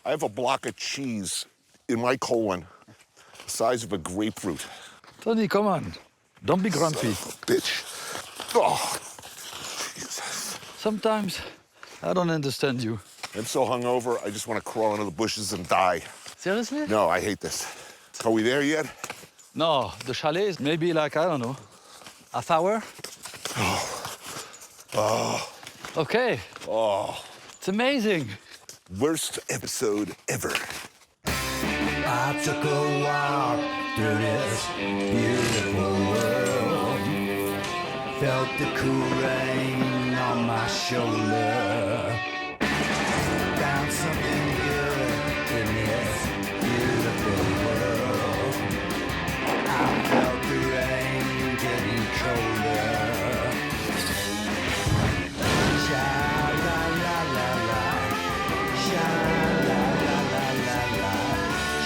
I have a block of cheese in my colon, the size of a grapefruit. Tony, come on. Don't be grumpy. Bitch. Oh, Jesus. Sometimes I don't understand you. I'm so hungover, I just want to crawl into the bushes and die. Seriously? No, I hate this. Are we there yet? No, the chalet is maybe like, I don't know, half hour? Oh. Okay. Oh. It's amazing. Worst episode ever. I took a walk through this beautiful world. Felt the cool rain on my shoulder. Found something good in this beautiful world. I felt the rain getting colder. Sha-la-la-la-la, sha-la-la-la-la,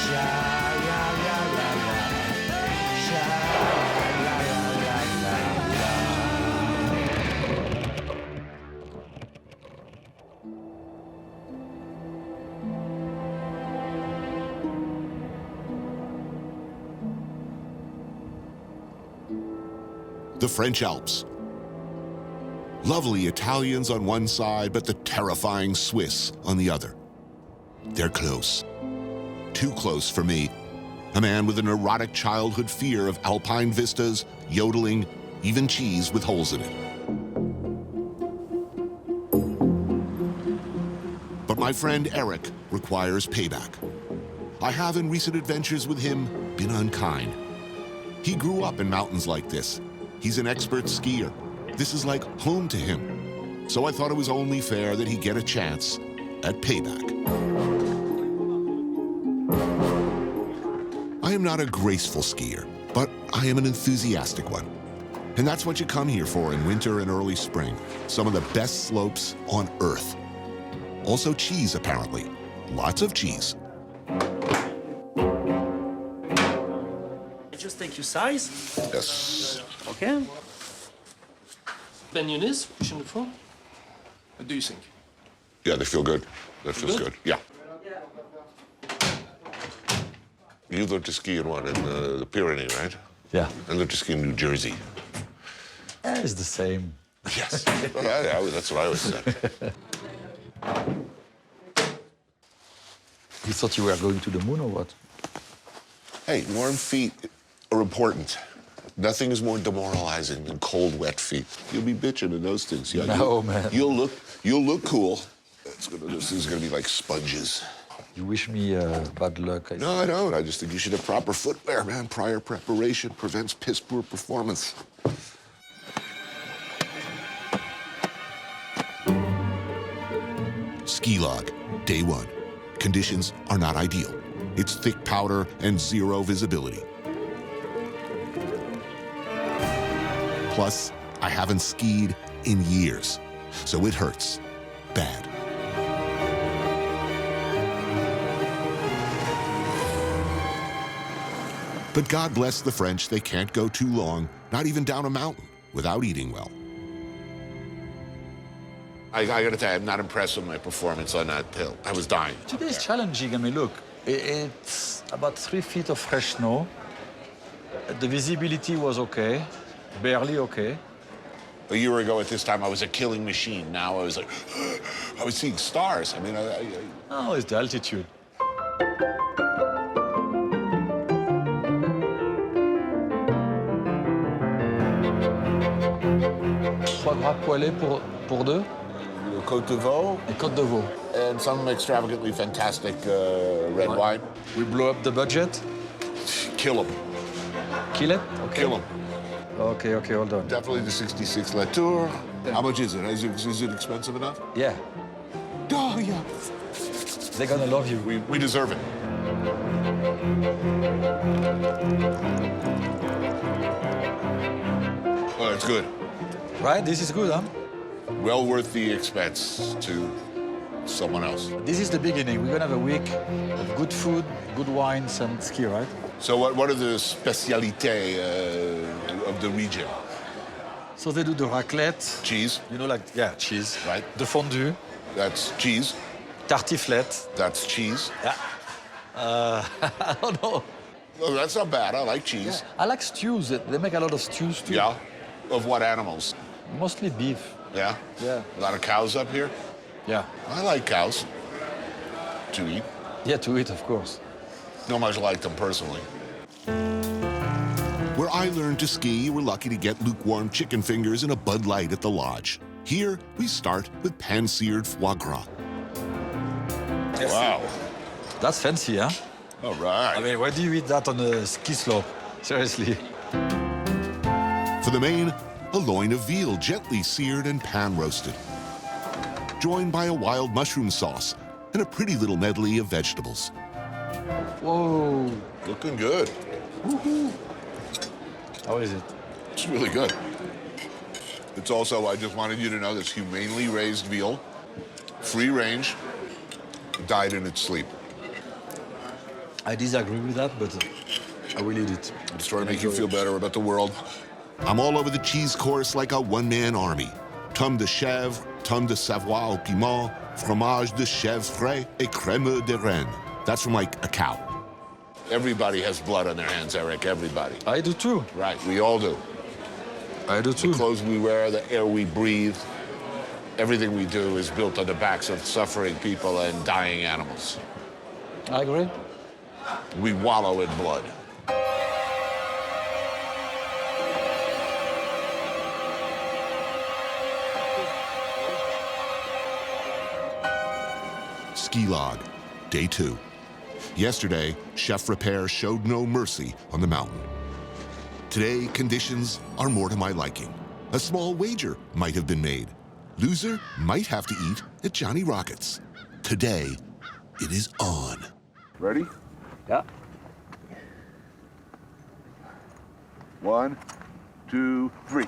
sha-la-la-la-la, sha-la-la-la-la. The French Alps. Lovely Italians on one side, but the terrifying Swiss on the other. They're close. Too close for me. A man with an erotic childhood fear of Alpine vistas, yodeling, even cheese with holes in it. But my friend Eric requires payback. I have in recent adventures with him been unkind. He grew up in mountains like this. He's an expert skier. This is like home to him. So I thought it was only fair that he get a chance at payback. I am not a graceful skier, but I am an enthusiastic one. And that's what you come here for in winter and early spring. Some of the best slopes on Earth. Also cheese, apparently. Lots of cheese. Just take your size. Yes. Okay. Mayonnaise, push in the front. What do you think? Yeah, they feel good. That feels Good? good. Yeah. You learned to ski in what? In the Pyrenees, right? Yeah. I learned to ski in New Jersey. It's the same. Yes. That's what I always said. You thought you were going to the moon or what? Hey, warm feet are important. Nothing is more demoralizing than cold, wet feet. You'll be bitching in those things. Yeah, No, man. You'll look cool. This is gonna be like sponges. You wish me bad luck. No, I don't. I just think you should have proper footwear, man. Prior preparation prevents piss-poor performance. Ski log, day one. Conditions are not ideal. It's thick powder and zero visibility. Plus, I haven't skied in years, so it hurts bad. But God bless the French, they can't go too long, not even down a mountain, without eating well. I gotta tell you, I'm not impressed with my performance on that hill. I was dying. Today is challenging. I mean, look, it's about 3 feet of fresh snow. The visibility was okay, barely okay. A year ago at this time, I was a killing machine. Now I was like, I was seeing stars. I mean, Oh, it's the altitude. Foie gras poêlé pour deux. Côte de Veau. Et côte de veau. And some extravagantly fantastic red wine. We blow up the budget. Kill them. Kill it? Okay. Kill them. Okay, okay, hold on. Definitely the 66 Latour. How much is it? Is it expensive enough? Yeah, Oh, yeah. they're gonna love you. We deserve it. Well, it's good. Right? This is good, huh? Well worth the expense to someone else. This is the beginning. We're gonna have a week of good food, good wines, and ski, right? So what are the spécialités of the region? So they do the raclette. Cheese, You know, like, yeah, cheese. right? The fondue. That's cheese. tartiflette. That's cheese. Yeah. I don't know. Oh, that's not bad. I like cheese. I like stews. They make a lot of stews too. Yeah. Of what animals? Mostly beef. Yeah? Yeah. A lot of cows up here? Yeah. I like cows. To eat. Yeah, to eat, of course. Not much like them personally. Where I learned to ski, we're lucky to get lukewarm chicken fingers and a Bud Light at the lodge. Here, we start with pan-seared foie gras. Wow. That's fancy, huh? All right. I mean, why do you eat that on a ski slope? Seriously. For the main, a loin of veal gently seared and pan-roasted, joined by a wild mushroom sauce and a pretty little medley of vegetables. Whoa. Looking good. Woohoo. How is it? It's really good. It's also, I just wanted you to know, this humanely raised veal, free range, died in its sleep. I disagree with that, but I will eat it. I'm just trying to make you feel better about the world. I'm all over the cheese course like a one-man army. Tome de chèvre, tome de Savoie au piment, fromage de chèvre frais, et crème de reine. That's from like a cow. Everybody has blood on their hands, Eric, everybody. I do too. Right, we all do. I do too. The clothes we wear, the air we breathe, everything we do is built on the backs of suffering people and dying animals. I agree. We wallow in blood. Ski log, day 2. Yesterday, Chef Repair showed no mercy on the mountain. Today, conditions are more to my liking. A small wager might have been made. Loser might have to eat at Johnny Rockets. Today, it is on. Ready? Yeah. 1, 2, 3.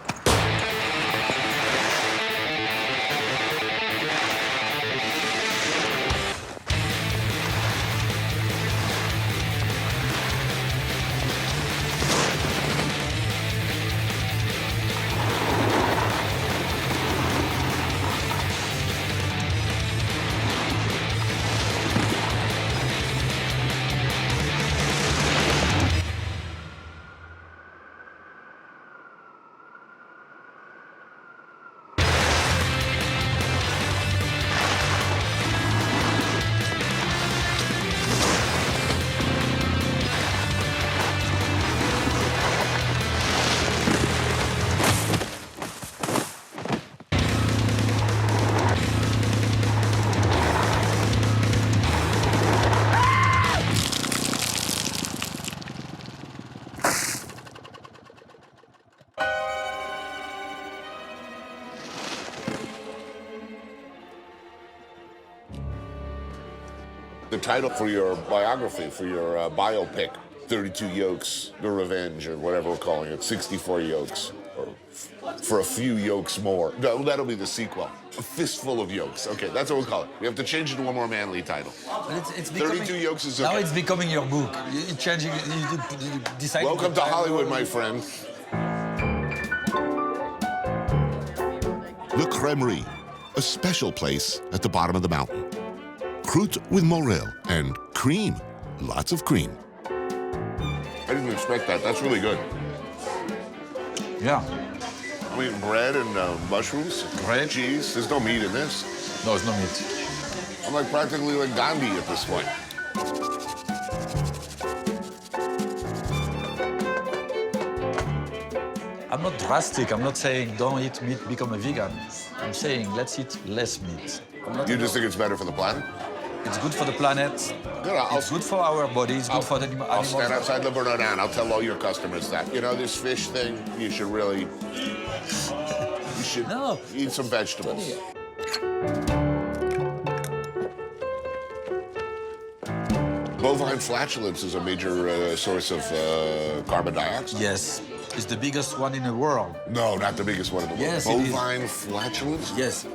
The title for your biography, for your biopic, 32 Yolks, The Revenge, or whatever we're calling it, 64 Yolks, or for a few yolks more. No, that'll be the sequel. A fistful of yolks. Okay, that's what we'll call it. We have to change it to one more manly title. But it's 32 Yolks is okay. Now it's becoming your book. You're changing, you decide. Welcome to Hollywood, my friend. Le Crèmerie, a special place at the bottom of the mountain. Croûte with morel and cream. Lots of cream. I didn't expect that. That's really good. Yeah. I mean, bread and mushrooms, Bread. cheese. There's no meat in this. No, it's no meat. I'm like practically like Gandhi at this point. I'm not drastic. I'm not saying don't eat meat, become a vegan. I'm saying let's eat less meat. You just think it's better for the planet? It's good for the planet. It's good for our body. It's good for the animals. I'll stand outside Le Bourdain. I'll tell all your customers that. You know, this fish thing, you should really... You should eat some vegetables. Bovine flatulence is a major source of carbon dioxide. Yes. It's the biggest one in the world. No, not the biggest one in the world. Yes, it is. Bovine flatulence? Yes.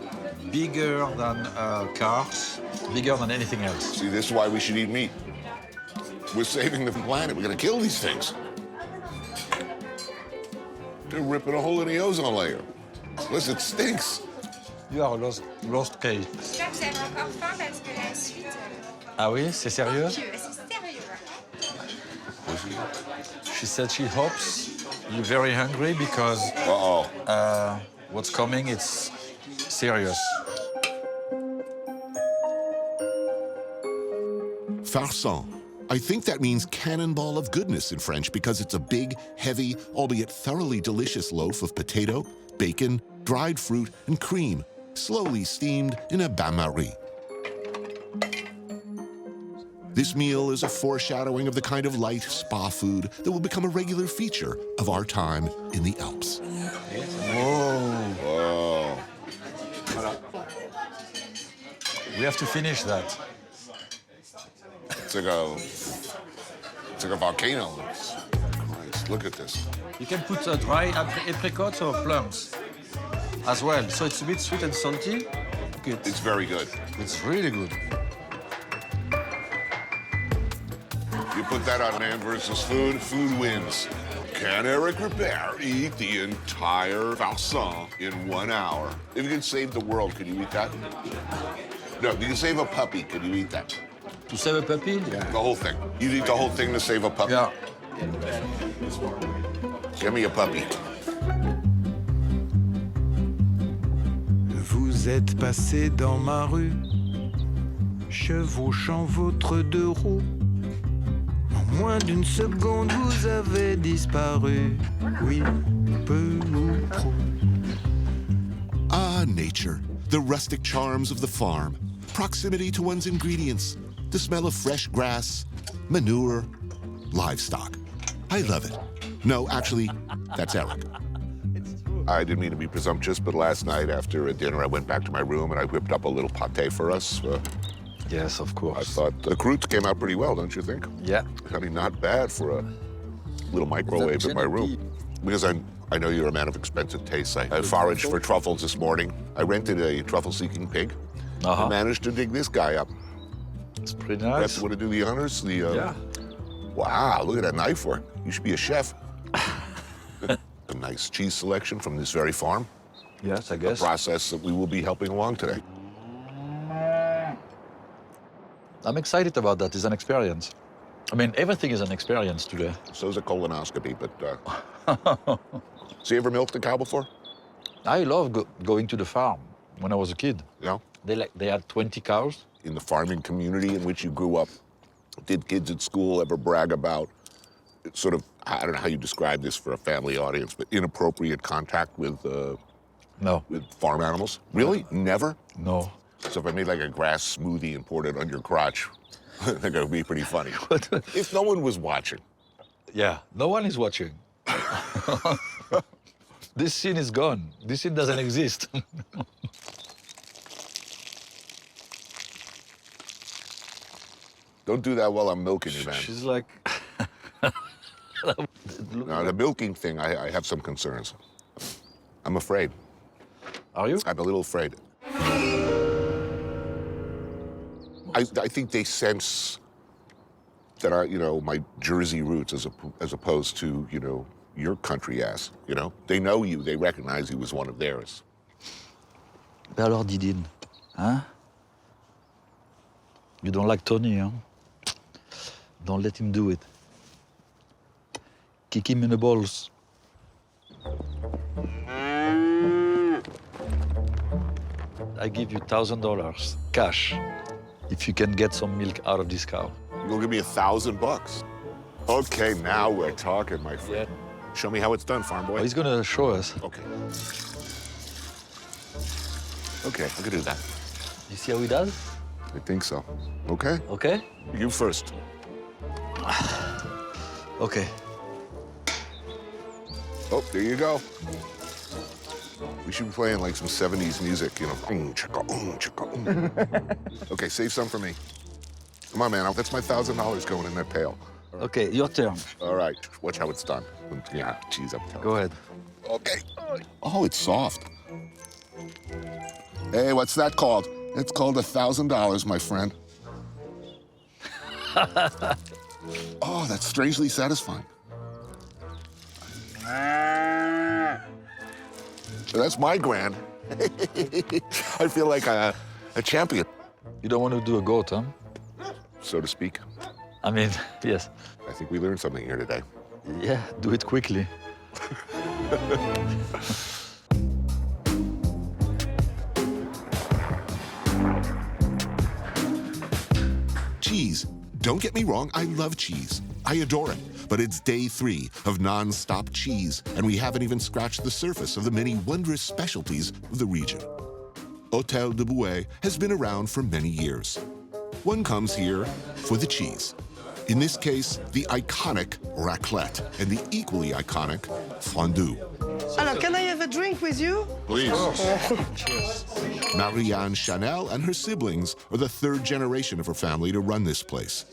Bigger than cars, bigger than anything else. See, this is why we should eat meat. We're saving the planet. We're going to kill these things. They're ripping a hole in the ozone layer. Listen, it stinks. You are a lost case. J'espère que vous avez encore faim parce que la suite. Ah oui, c'est sérieux? C'est sérieux. She said she hopes you're very hungry because what's coming, it's serious. Farcon. I think that means cannonball of goodness in French because it's a big, heavy, albeit thoroughly delicious loaf of potato, bacon, dried fruit, and cream, slowly steamed in a bain-marie. This meal is a foreshadowing of the kind of light spa food that will become a regular feature of our time in the Alps. Whoa. We have to finish that. It's like a volcano. Christ, look at this. You can put dry apricots or plums as well. So it's a bit sweet and salty. Good. It's very good. It's really good. You put that on man versus food, food wins. Can Eric Ribert eat the entire Farcon in 1 hour? If you could save the world, could you eat that? No, if you can save a puppy, could you eat that? To save a puppy? Yeah. The whole thing. You'd eat the whole thing to save a puppy? Yeah. Give me a puppy. Vous êtes passé dans ma rue, chevauchant votre deux roues. En moins d'une seconde, vous avez disparu. Oui, peu ou prou. Ah, nature. The rustic charms of the farm. Proximity to one's ingredients. The smell of fresh grass, manure, livestock. I love it. No, actually, that's Eric. I didn't mean to be presumptuous, but last night after dinner, I went back to my room and I whipped up a little pâté for us. Yes, of course. I thought the croûtes came out pretty well, don't you think? Yeah. I mean, not bad for a little microwave in my room. Because I know you're a man of expensive tastes. I foraged for truffles this morning. I rented a truffle-seeking pig. I managed to dig this guy up. It's pretty nice. You want to do the honors? Yeah. Wow, look at that knife work. You should be a chef. A nice cheese selection from this very farm. Yes, I A guess. process that we will be helping along today. I'm excited about that. It's an experience. I mean, everything is an experience today. So is a colonoscopy, but... So you ever milked a cow before? I love going to the farm when I was a kid. Yeah? They had 20 cows. In the farming community in which you grew up, did kids at school ever brag about sort of, I don't know how you describe this for a family audience, but inappropriate contact with No. farm animals? Really? Never? No. So if I made like a grass smoothie and poured it on your crotch, I think it would be pretty funny. If no one was watching. Yeah, no one is watching. This scene is gone. This scene doesn't exist. Don't do that while I'm milking you, man. She's like... Now, the milking thing, I have some concerns. I'm afraid. Are you? I'm a little afraid. I think they sense that my Jersey roots as opposed to, your country ass, They know you, they recognize you as one of theirs. Ben alors, Didine, hein? You don't like Tony, huh? Don't let him do it. Kick him in the balls. I give you $1,000 cash if you can get some milk out of this cow. You'll give me $1,000. Okay, now we're talking, my friend. Show me how it's done, farm boy. Oh, he's gonna show us. Okay. Okay, I can do that. You see how he does? I think so. Okay? Okay? You first. Okay. Oh, there you go. We should be playing like some 70s music, Okay, save some for me. Come on, man. That's my $1,000 going in that pail. Okay, your turn. All right. Watch how it's done. Yeah, cheese up top. Go ahead. Okay. Oh, it's soft. Hey, what's that called? It's called $1,000, my friend. Oh, that's strangely satisfying. So that's my grand. I feel like a champion, You don't want to do a goat, huh? so to speak. I mean, yes. I think we learned something here today. Yeah, do it quickly. Cheese. Don't get me wrong, I love cheese. I adore it. But it's day 3 of non-stop cheese, and we haven't even scratched the surface of the many wondrous specialties of the region. Hôtel de Bouet has been around for many years. One comes here for the cheese. In this case, the iconic raclette and the equally iconic fondue. Alors, can I have a drink with you? Please. Marianne Chanel and her siblings are the 3rd generation of her family to run this place.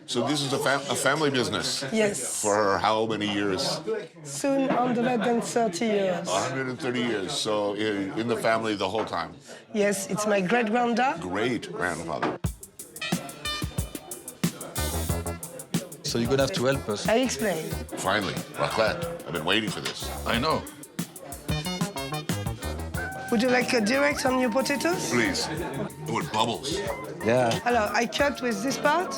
So this is a family business? Yes. For how many years? Soon 130 years. 130 years. So in the family the whole time? Yes, it's my great-granddad. Great-grandfather. So you're gonna have to help us. I explain. Finally, raclette. I've been waiting for this. I know. Would you like a direct on your potatoes? Please. Oh, it bubbles. Yeah. Alors, I cut with this part.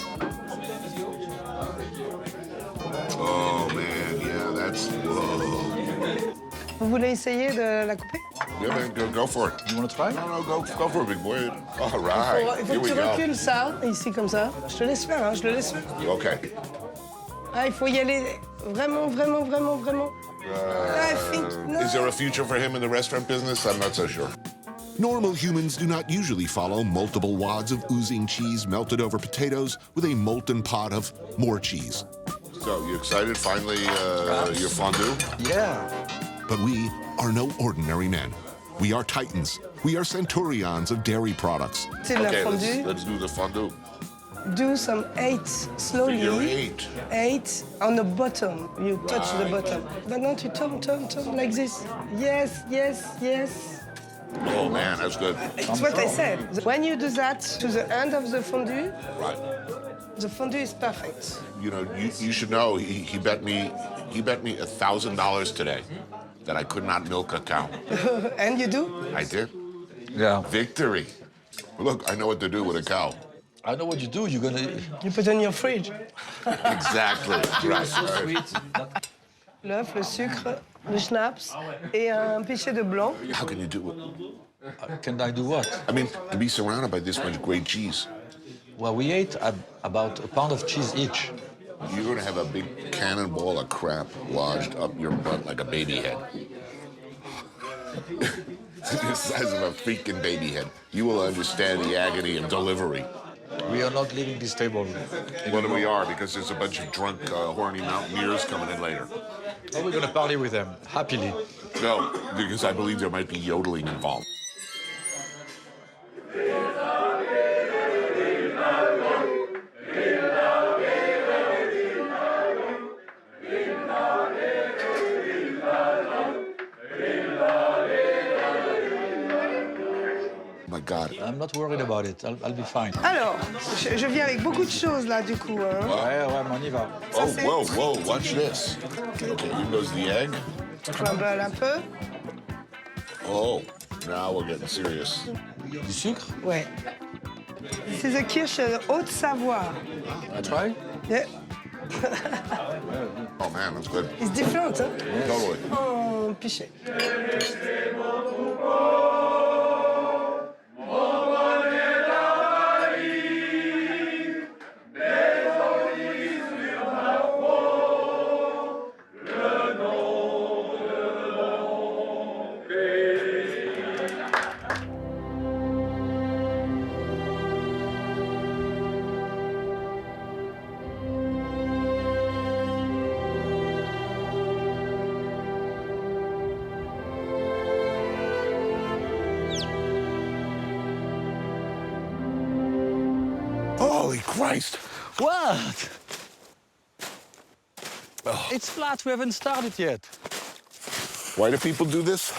Oh, man, yeah, that's... Whoa. Vous voulez essayer de la couper? Yeah, man, go for it. You want to try? No, go for it, big boy. All right, Il faut here que we tu go. recules ça, ici, comme ça. Je te laisse faire, hein, je le laisse faire. Okay. Ah, il faut y aller vraiment, vraiment, vraiment, vraiment. I think, no. Is there a future for him in the restaurant business? I'm not so sure. Normal humans do not usually follow multiple wads of oozing cheese melted over potatoes with a molten pot of more cheese. So, you excited? Finally, your fondue? Yeah. But we are no ordinary men. We are titans. We are centurions of dairy products. C'est de la fondue. Let's do the fondue. Do some 8 slowly. Figure 8. 8 on the bottom. You touch the bottom. But not you turn like this. Yes, yes, yes. Oh, man, that's good. It's what I said. When you do that to the end of the fondue, Right. the fondue is perfect. You know, you should know, he bet me $1,000 today that I could not milk a cow. And you do? I did. Yeah. Victory. Look, I know what to do with a cow. I know what you do. You're gonna. You put it in your fridge. Exactly. Right. L'œuf, le sucre, le schnapps et un pichet de blanc. How can you do it? Can I do what? I mean, to be surrounded by this much great cheese, Well, we ate about a pound of cheese each. you're going to have a big cannonball of crap lodged up your butt like a baby head. The size of a freaking baby head. You will understand the agony of delivery. We are not leaving this table. Well, we are, because there's a bunch of drunk, horny mountaineers coming in later. Oh, we're gonna party with them happily. No, because I believe there might be yodeling involved. My God. I'm not worried about it. I'll be fine. Alors, je viens avec beaucoup de choses là du coup. Hein. Ouais, mais on y va. Oh, whoa, watch this. Okay, here goes the egg. Crumble un peu. Oh, now we're getting serious. Du sucre? Ouais. C'est the Kirsch Haute-Savoie. I try? Yeah. Oh, man, that's good. It's different, hein? Totally. En pichet. Holy Christ. What? Oh. It's flat. We haven't started yet. Why do people do this?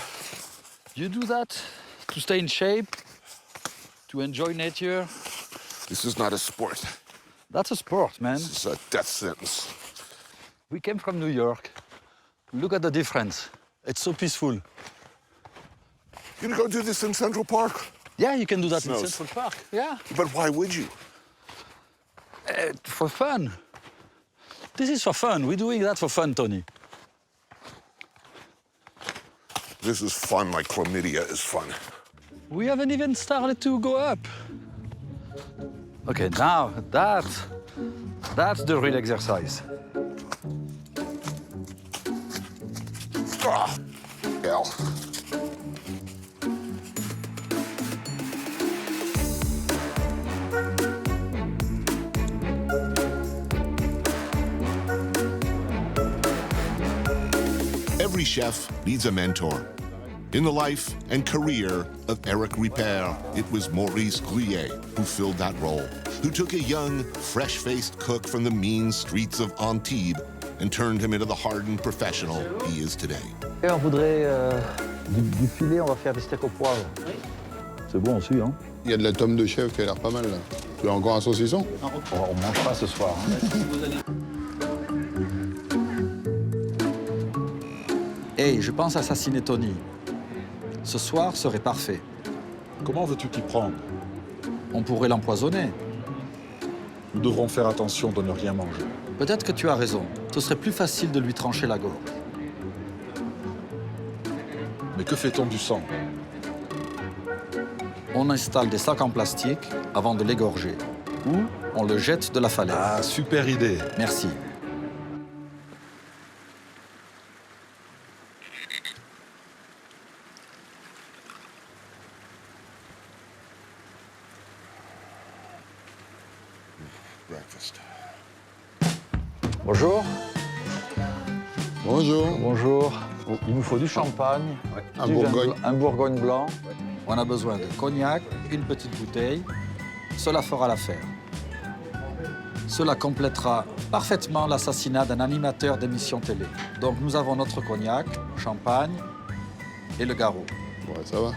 You do that to stay in shape, to enjoy nature. This is not a sport. That's a sport, man. This is a death sentence. We came from New York. Look at the difference. It's so peaceful. You gonna go do this in Central Park? Yeah, you can do that Snows. in Central Park. Yeah, But why would you? for fun. This is for fun. We're doing that for fun, Tony. This is fun like chlamydia is fun. We haven't even started to go up. Okay, now that's the real exercise. Ah, hell. Every chef needs a mentor. In the life and career of Eric Ripert, it was Maurice Grillet who filled that role, who took a young, fresh-faced cook from the mean streets of Antibes and turned him into the hardened professional he is today. Et on voudrait du filet, on va faire des steaks au poivre. C'est bon aussi, hein? Il y a de la tome de chèvre qui a l'air pas mal, là. Tu as encore un saucisson? On mange pas ce soir. Hey, je pense assassiner Tony. Ce soir serait parfait. Comment veux-tu t'y prendre? On pourrait l'empoisonner. Nous devrons faire attention de ne rien manger. Peut-être que tu as raison. Ce serait plus facile de lui trancher la gorge. Mais que fait-on du sang? On installe des sacs en plastique avant de l'égorger. Ou on le jette de la falaise. Ah, super idée. Merci. Breakfast. Bonjour. Bonjour. Bonjour. Il nous faut du champagne, Un du vin Bourgogne. blanc- un Bourgogne blanc. On a besoin de cognac, une petite bouteille. Cela fera l'affaire. Cela complétera parfaitement l'assassinat d'un animateur d'émission télé. Donc nous avons notre cognac, champagne et le garrot. Ouais, ça va.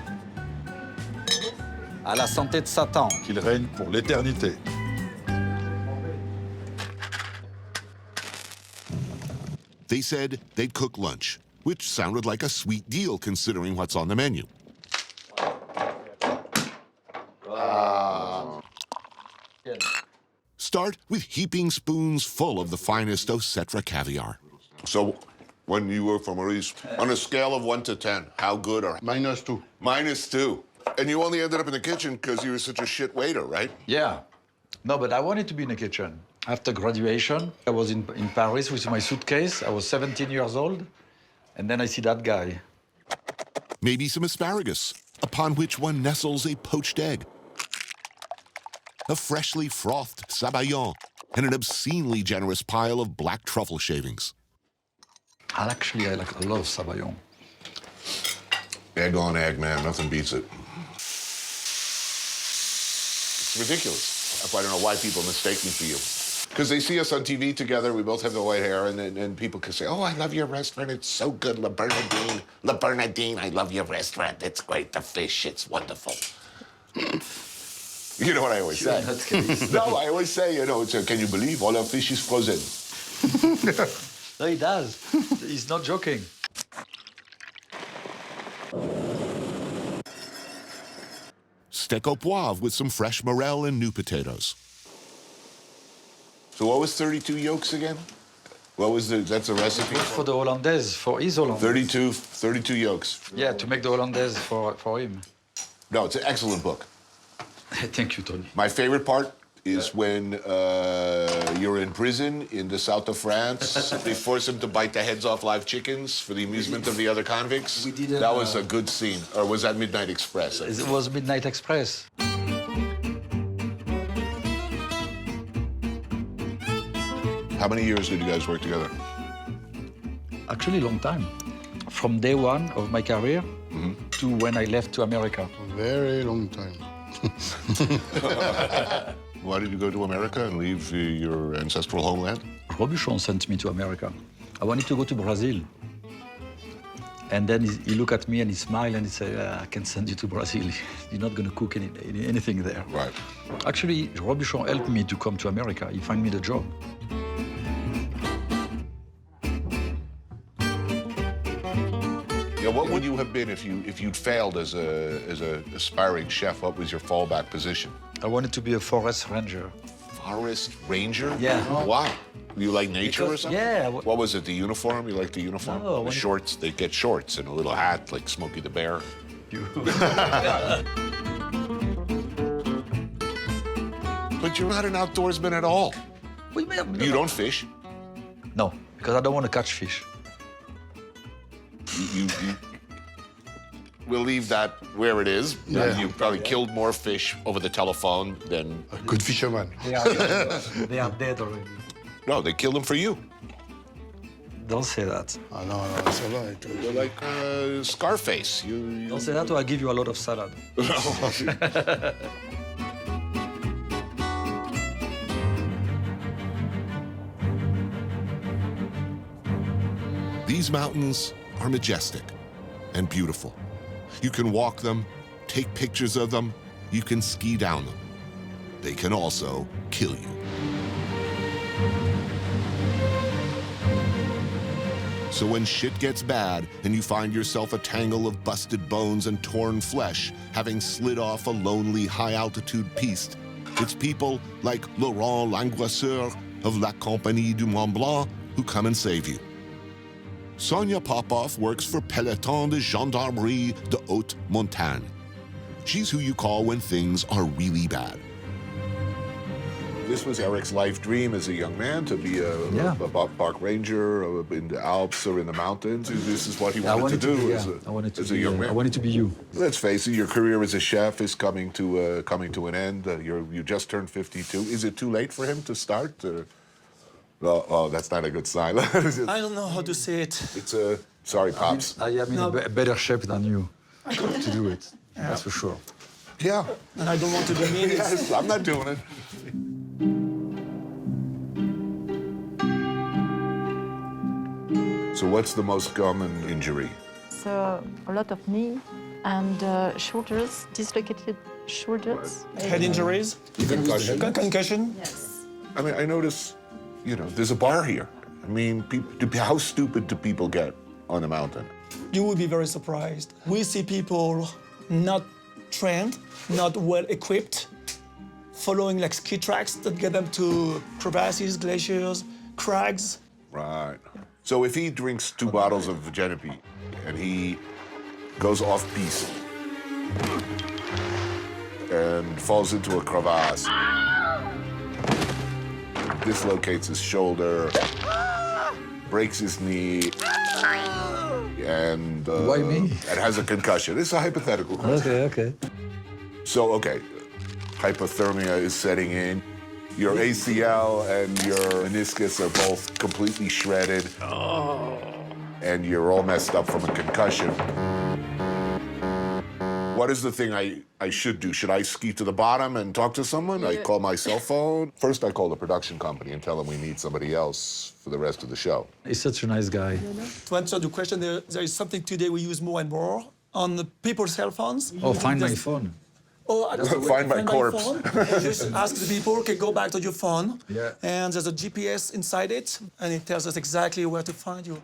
À la santé de Satan. Qu'il règne pour l'éternité. They said they'd cook lunch, which sounded like a sweet deal considering what's on the menu. Start with heaping spoons full of the finest Osetra caviar. So, when you work for Maurice, on a scale of 1 to 10, how good are -2. -2? And you only ended up in the kitchen because you were such a shit waiter, right? Yeah. No, but I wanted to be in the kitchen. After graduation, I was in Paris with my suitcase. I was 17 years old. And then I see that guy. Maybe some asparagus, upon which one nestles a poached egg, a freshly frothed sabayon, and an obscenely generous pile of black truffle shavings. I like a lot of sabayon. Egg on egg, man, nothing beats it. It's ridiculous. I don't know why people mistake me for you. Because they see us on TV together, we both have the white hair, and people can say, oh, I love your restaurant, it's so good, La Bernardine. La Bernardine, I love your restaurant, it's great, the fish, it's wonderful. You know what I always say? No, I always say, you know, can you believe all our fish is frozen? No, he does. He's not joking. Steak au poivre with some fresh morel and new potatoes. So what was 32 yolks again? What was that's a recipe? For the Hollandaise, for his Hollandaise. 32 yolks. Yeah, to make the Hollandaise for him. No, it's an excellent book. Thank you, Tony. My favorite part is when you're in prison in the south of France. They force him to bite the heads off live chickens for the amusement of the other convicts. We did, that was a good scene. Or was that Midnight Express? It was Midnight Express. How many years did you guys work together? Actually, a long time. From day one of my career to when I left to America. A very long time. Why did you go to America and leave your ancestral homeland? Bouchons sent me to America. I wanted to go to Brazil. And then he looked at me and he smiled and he said, I can send you to Brazil. You're not going to cook anything there. Right. Actually, Bouchons helped me to come to America. He found me the job. Yeah, what would you have been if you'd failed as a aspiring chef? What was your fallback position? I wanted to be a forest ranger. Forest ranger? Yeah. Why? You like nature or something? Yeah. What was it, the uniform? You like the uniform? No, the shorts, they get shorts and a little hat like Smokey the Bear. But you're not an outdoorsman at all. You don't fish? No, because I don't want to catch fish. We'll leave that where it is. Yeah. You probably killed more fish over the telephone than... A good fisherman. They are dead already. No, they killed them for you. Don't say that. Ah non, non, ça va. You're like Scarface. Don't say that or I give you a lot of salad. These mountains are majestic and beautiful. You can walk them, take pictures of them, you can ski down them. They can also kill you. So when shit gets bad and you find yourself a tangle of busted bones and torn flesh, having slid off a lonely high-altitude piste, it's people like Laurent Langoisseur of La Compagnie du Mont Blanc who come and save you. Sonia Popoff works for Peloton de Gendarmerie de Haute Montagne. She's who you call when things are really bad. This was Eric's life dream as a young man, to be a park ranger in the Alps or in the mountains. This is what he wanted to do as a young man. I wanted to be you. Let's face it, your career as a chef is coming to an end. You just turned 52. Is it too late for him to start? Oh, that's not a good sign. I don't know how to say it. It's a... Sorry, Pops. I am in a better shape than you to do it. Yeah. That's for sure. Yeah. And I don't want to be mean. Yes, I'm not doing it. So what's the most common injury? So a lot of knee and shoulders, dislocated shoulders. Head injuries? Concussion? Concussion? Yes. I mean, I notice, you know, there's a bar here. I mean, how stupid do people get on a mountain? You would be very surprised. We see people not trained, not well equipped, following like ski tracks that get them to crevasses, glaciers, crags. Right. So if he drinks 2 bottles of Genepi and he goes off-piste and falls into a crevasse, dislocates his shoulder, breaks his knee, and Why me? And has a concussion. It's a hypothetical question. Okay. So, okay, hypothermia is setting in. Your ACL and your meniscus are both completely shredded. Oh. And you're all messed up from a concussion. What is the thing I should do? Should I ski to the bottom and talk to someone? I call my cell phone? First, I call the production company and tell them we need somebody else for the rest of the show. He's such a nice guy. To answer the question, there is something today we use more and more on the people's cell phones. Oh, find my phone. Oh, I don't know. Find my corpse. Phone. Just ask the people, okay, go back to your phone. Yeah. And there's a GPS inside it, and it tells us exactly where to find you.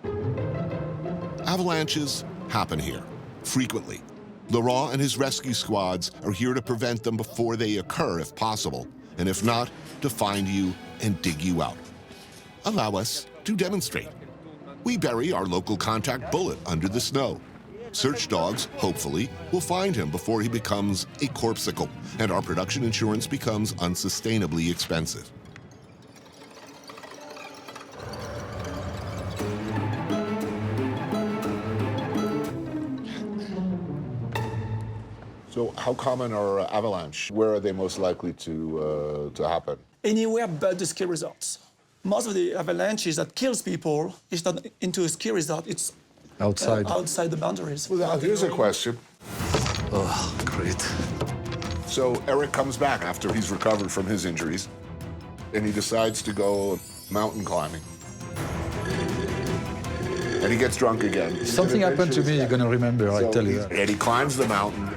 Avalanches happen here, frequently. Laurent and his rescue squads are here to prevent them before they occur, if possible, and if not, to find you and dig you out. Allow us to demonstrate. We bury our local contact Bullet under the snow. Search dogs, hopefully, will find him before he becomes a corpsicle, and our production insurance becomes unsustainably expensive. So how common are avalanche? Where are they most likely to happen? Anywhere but the ski resorts. Most of the avalanches that kills people is not into a ski resort, it's outside the boundaries. Well, now, here's a question. Oh, great. So Eric comes back after he's recovered from his injuries, and he decides to go mountain climbing. And he gets drunk again. If something happened to me, you're gonna remember, I tell you that. And he climbs the mountain,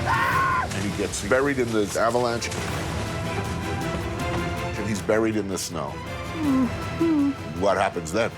and he gets buried in the avalanche, and he's buried in the snow. What happens then?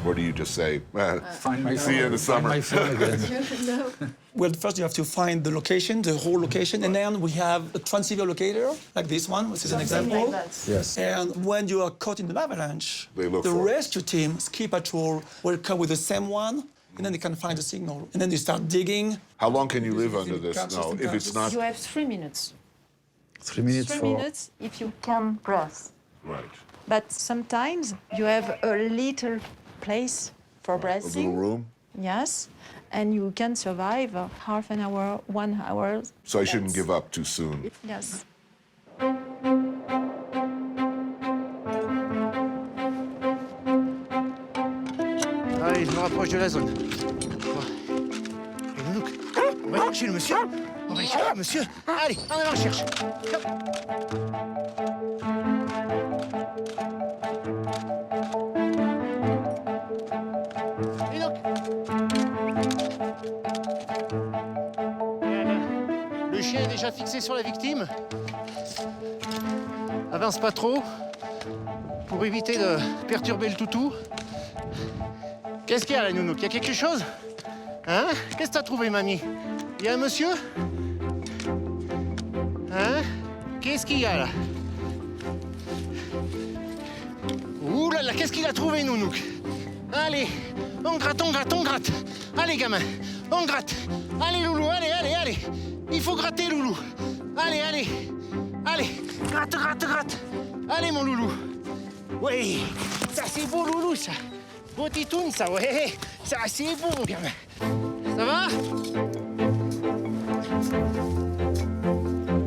Or do you just say, Find my see you in the summer? Find my phone again. No. Well, first you have to find the location, the whole location, and then we have a transceiver locator, like this one, which is an example. Like that. Yes. And when you are caught in an avalanche, They look the for it. rescue team, ski patrol, will come with the same one, and then they can find the signal. And then they start digging. How long can you live under this Can't snow system, if can't it's not... You have 3 minutes. 3 minutes 3 for... minutes if you can breathe. Right. But sometimes you have a little place for A breathing. little room? Yes, and you can survive half an hour, 1 hour. So I shouldn't give up too soon. Yes. Allez, je me rapproche de la zone. Et Nounouk, on va chercher le monsieur. On va chercher le monsieur. Allez, en avant, cherche. Et donc le chien est déjà fixé sur la victime. Avance pas trop pour éviter de perturber le toutou. Qu'est-ce qu'il y a là, Nounouk? Il y a quelque chose? Hein? Qu'est-ce que t'as trouvé, mamie? Il y a un monsieur? Hein? Qu'est-ce qu'il y a là? Ouh là là, qu'est-ce qu'il a trouvé, Nounouk? Allez, on gratte, on gratte, on gratte. Allez, gamin, on gratte. Allez, loulou, allez, allez, allez. Il faut gratter, loulou. Allez, allez, allez, gratte, gratte, gratte. Allez, mon loulou. Oui, ça c'est beau, loulou, ça. Beau titoune, ça, ouais. Ça c'est beau, mon gamin. Ça va?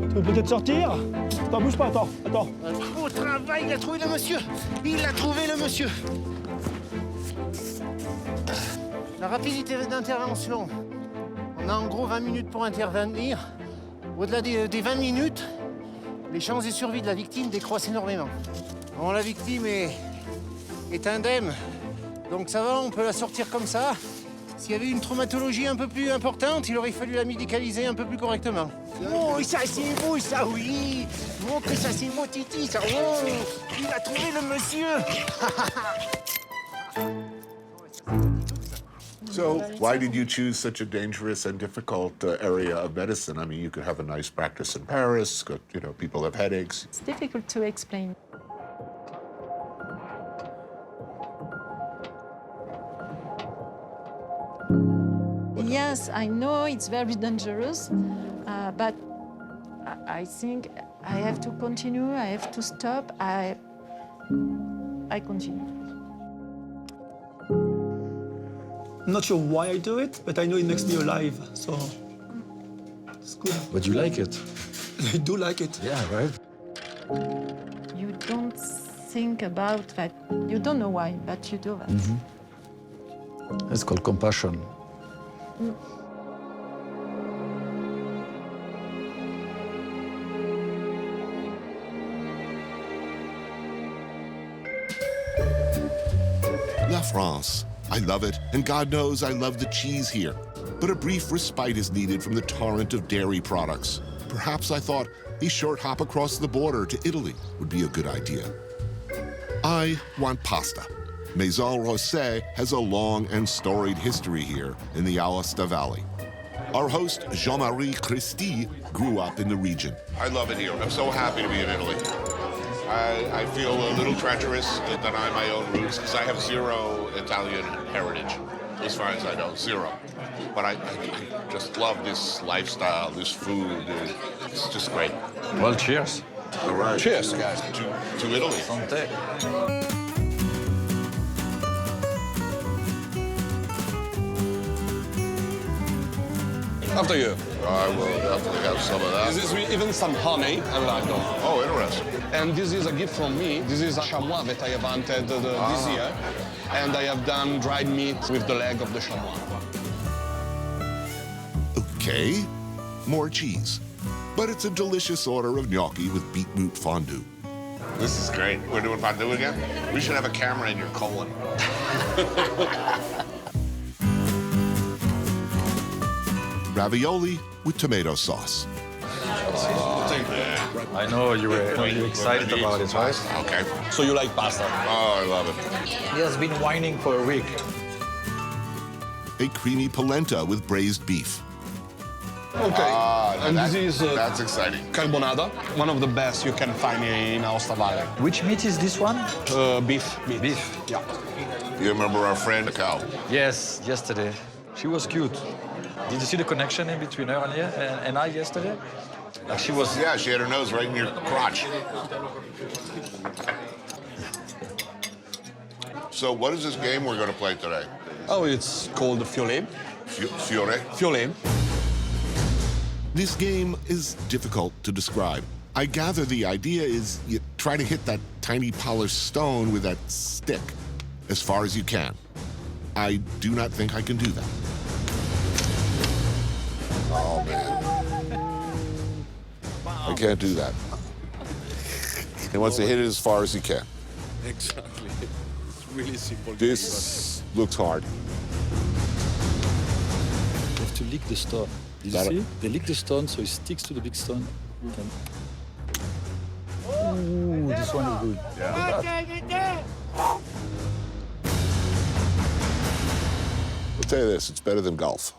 Tu peux peut-être sortir? Attends, bouge pas, attends. Beau travail, il a trouvé le monsieur. Il a trouvé le monsieur. La rapidité d'intervention. On a en gros 20 minutes pour intervenir. Au-delà des 20 minutes, les chances de survie de la victime décroissent énormément. Bon, la victime est indemne, donc ça va, on peut la sortir comme ça. S'il y avait une traumatologie un peu plus importante, il aurait fallu la médicaliser un peu plus correctement. Oh, ça c'est beau, ça, oui. Oh, que ça c'est beau, Titi, ça. Oh, il a trouvé le monsieur. So why did you choose such a dangerous and difficult area of medicine? I mean, you could have a nice practice in Paris, people have headaches. It's difficult to explain. Yes, I know it's very dangerous, but I think I have to continue, I have to stop, I continue. I'm not sure why I do it, but I know it makes me alive, so it's good. But you like it? I do like it. Yeah, right? You don't think about that. You don't know why, but you do that. It's called compassion. La France. I love it, and God knows I love the cheese here. But a brief respite is needed from the torrent of dairy products. Perhaps I thought a short hop across the border to Italy would be a good idea. I want pasta. Maison Rosset has a long and storied history here in the Aosta Valley. Our host, Jean-Marie Christie, grew up in the region. I love it here. I'm so happy to be in Italy. I feel a little treacherous to deny my own roots because I have zero Italian heritage, as far as I know, zero. But I just love this lifestyle, this food. It's just great. Well, cheers. All right. Cheers, guys. To Italy. Santé. After you. I will definitely have some of that. This is even some honey. I like them. Oh, interesting. And this is a gift from me. This is a chamois that I have hunted this year. And I have done dried meat with the leg of the chamois. Okay, more cheese. But it's a delicious order of gnocchi with beetroot fondue. This is great. We're doing fondue again? We should have a camera in your colon. Ravioli with tomato sauce. I know you were excited about it, right? Okay. So you like pasta? Oh, I love it. He has been whining for a week. A creamy polenta with braised beef. Okay. And this is that's exciting. carbonara, one of the best you can find in Aosta Valley. Which meat is this one? Beef. Beef. Yeah. You remember our friend, the cow? Yes, yesterday. She was cute. Did you see the connection in between her and I yesterday? Like she was... Yeah, she had her nose right in your crotch. So what is this game we're going to play today? Oh, it's called Fiole. Fiore? Fiole. This game is difficult to describe. I gather the idea is you try to hit that tiny polished stone with that stick as far as you can. I do not think I can do that. Oh, man. I can't do that. He wants to hit it as far as he can. Exactly. It's really simple. This looks hard. You have to lick the stone. Did you see? They lick the stone so it sticks to the big stone. Ooh, this one is good. Yeah. I'll tell you this, it's better than golf.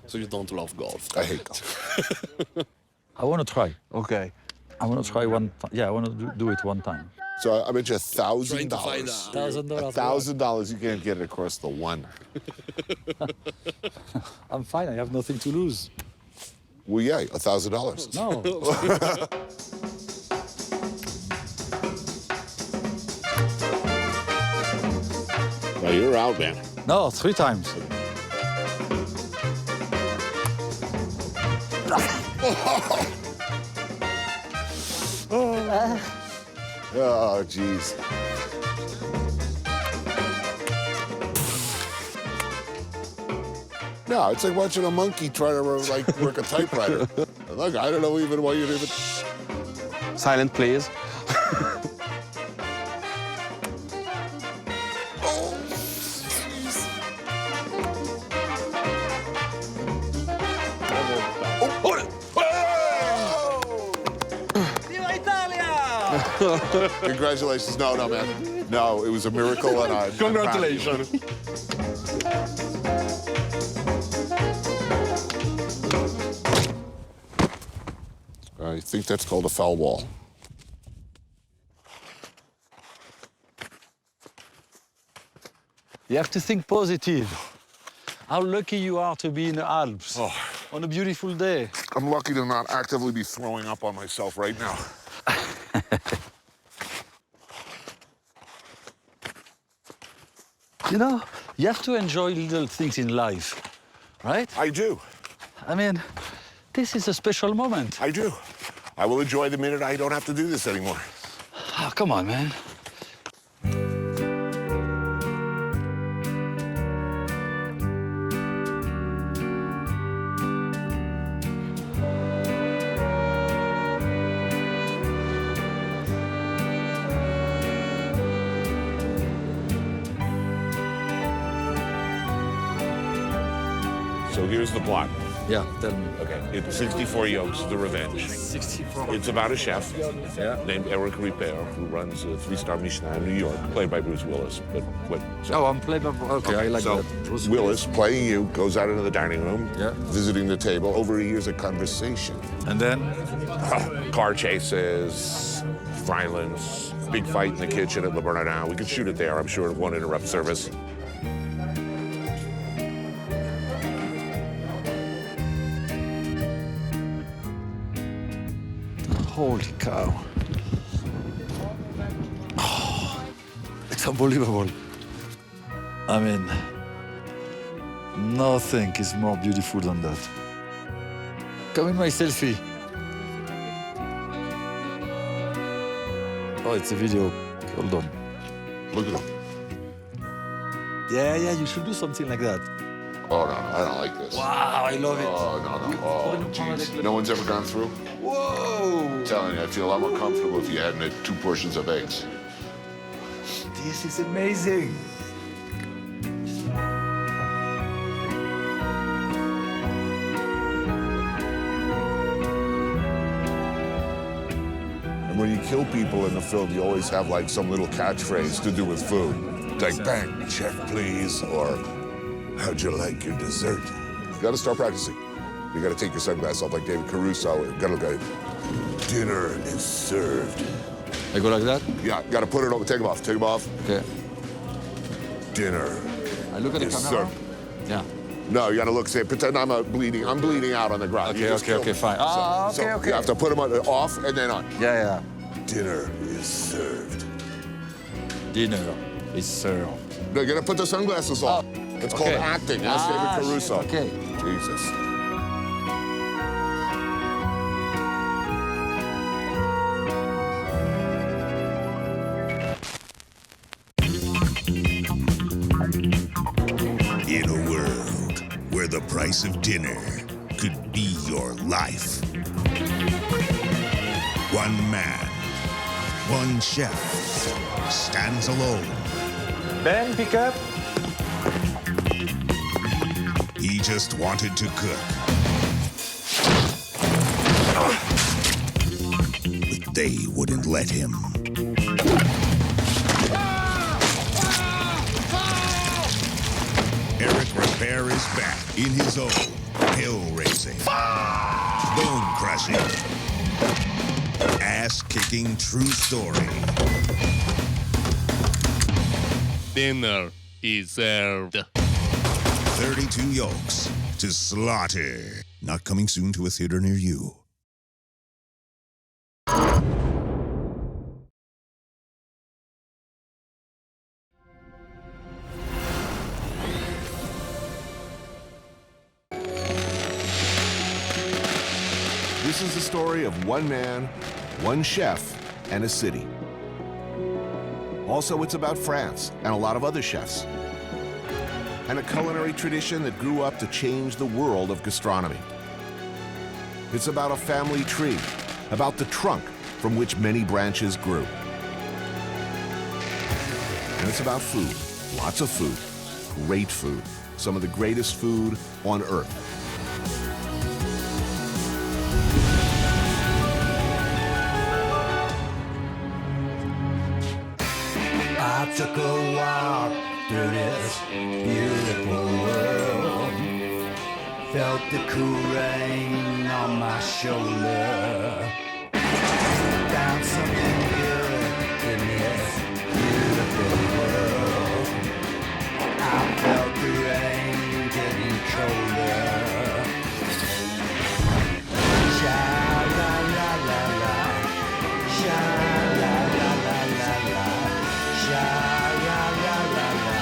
So you don't love golf? I hate golf. I want to try. Okay. I want to try one time. Yeah, I want to do it one time. So I bet you $1,000. $1,000. $1,000 you can't get it across the one. I'm fine. I have nothing to lose. Well, yeah, $1,000. No. Now you're out, man. No, 3 times. Oh, jeez. No, it's like watching a monkey try to like work a typewriter. Look, I don't know even why you'd even. Silent, please. Congratulations. No, no, man. No, it was a miracle and I. Congratulations. I think that's called a foul ball. You have to think positive. How lucky you are to be in the Alps on a beautiful day. I'm lucky to not actively be throwing up on myself right now. You know, you have to enjoy little things in life, right? I do. I mean, this is a special moment. I do. I will enjoy the minute I don't have to do this anymore. Oh, come on, man. So here's the plot. Yeah, tell me. Okay, it's 64 Yolks, The Revenge. 64. It's about a chef named Eric Ripert who runs a 3-star Michelin in New York, played by Bruce Willis. But what? Oh, I'm playing. Okay, I like so that. Bruce Willis, playing you, goes out into the dining room, visiting the table, overhears a conversation. And then? Car chases, violence, big fight in the kitchen at Le Bernardin. We could shoot it there. I'm sure it won't interrupt service. Holy cow. Oh, it's unbelievable. I mean, nothing is more beautiful than that. Come in my selfie. Oh, it's a video. Hold on. Look at him. Yeah, you should do something like that. Oh, no, I don't like this. Wow, I love it. Oh, no. Oh, jeez. No one's ever gone through? Whoa! I'm telling you, I'd feel a lot more comfortable if you hadn't had 2 portions of eggs. This is amazing. When you kill people in the film, you always have like some little catchphrase to do with food. Like, bang, chef, please, or how'd you like your dessert? You gotta start practicing. You gotta take your sunglasses off like David Caruso. You gotta go, dinner is served. I go like that? Yeah, gotta put it over, take them off, take them off. Okay. Dinner I look at the is camera? served. Yeah. No, you gotta look, say, pretend I'm bleeding out on the ground. Okay, fine. Okay. You have to put them off and then on. Yeah. Dinner is served. Dinner is served. No, you gotta put the sunglasses on. It's called acting. Ask David Caruso. Okay. Jesus. In a world where the price of dinner could be your life, one man, one chef stands alone. Ben, pick up. He just wanted to cook. But they wouldn't let him. Eric Repair is back in his own hill-raising, bone-crushing, ass-kicking true story. Dinner is served. 32 yolks to slaughter. Not coming soon to a theater near you. This is the story of one man, one chef, and a city. Also, it's about France and a lot of other chefs, and a culinary tradition that grew up to change the world of gastronomy. It's about a family tree, about the trunk from which many branches grew. And it's about food, lots of food, great food, some of the greatest food on earth. I took a walk through this beautiful world, felt the cool rain on my shoulder, found something good in this beautiful world. I felt the rain getting colder. Sha la la la la, sha la la la la la, sha la la la la,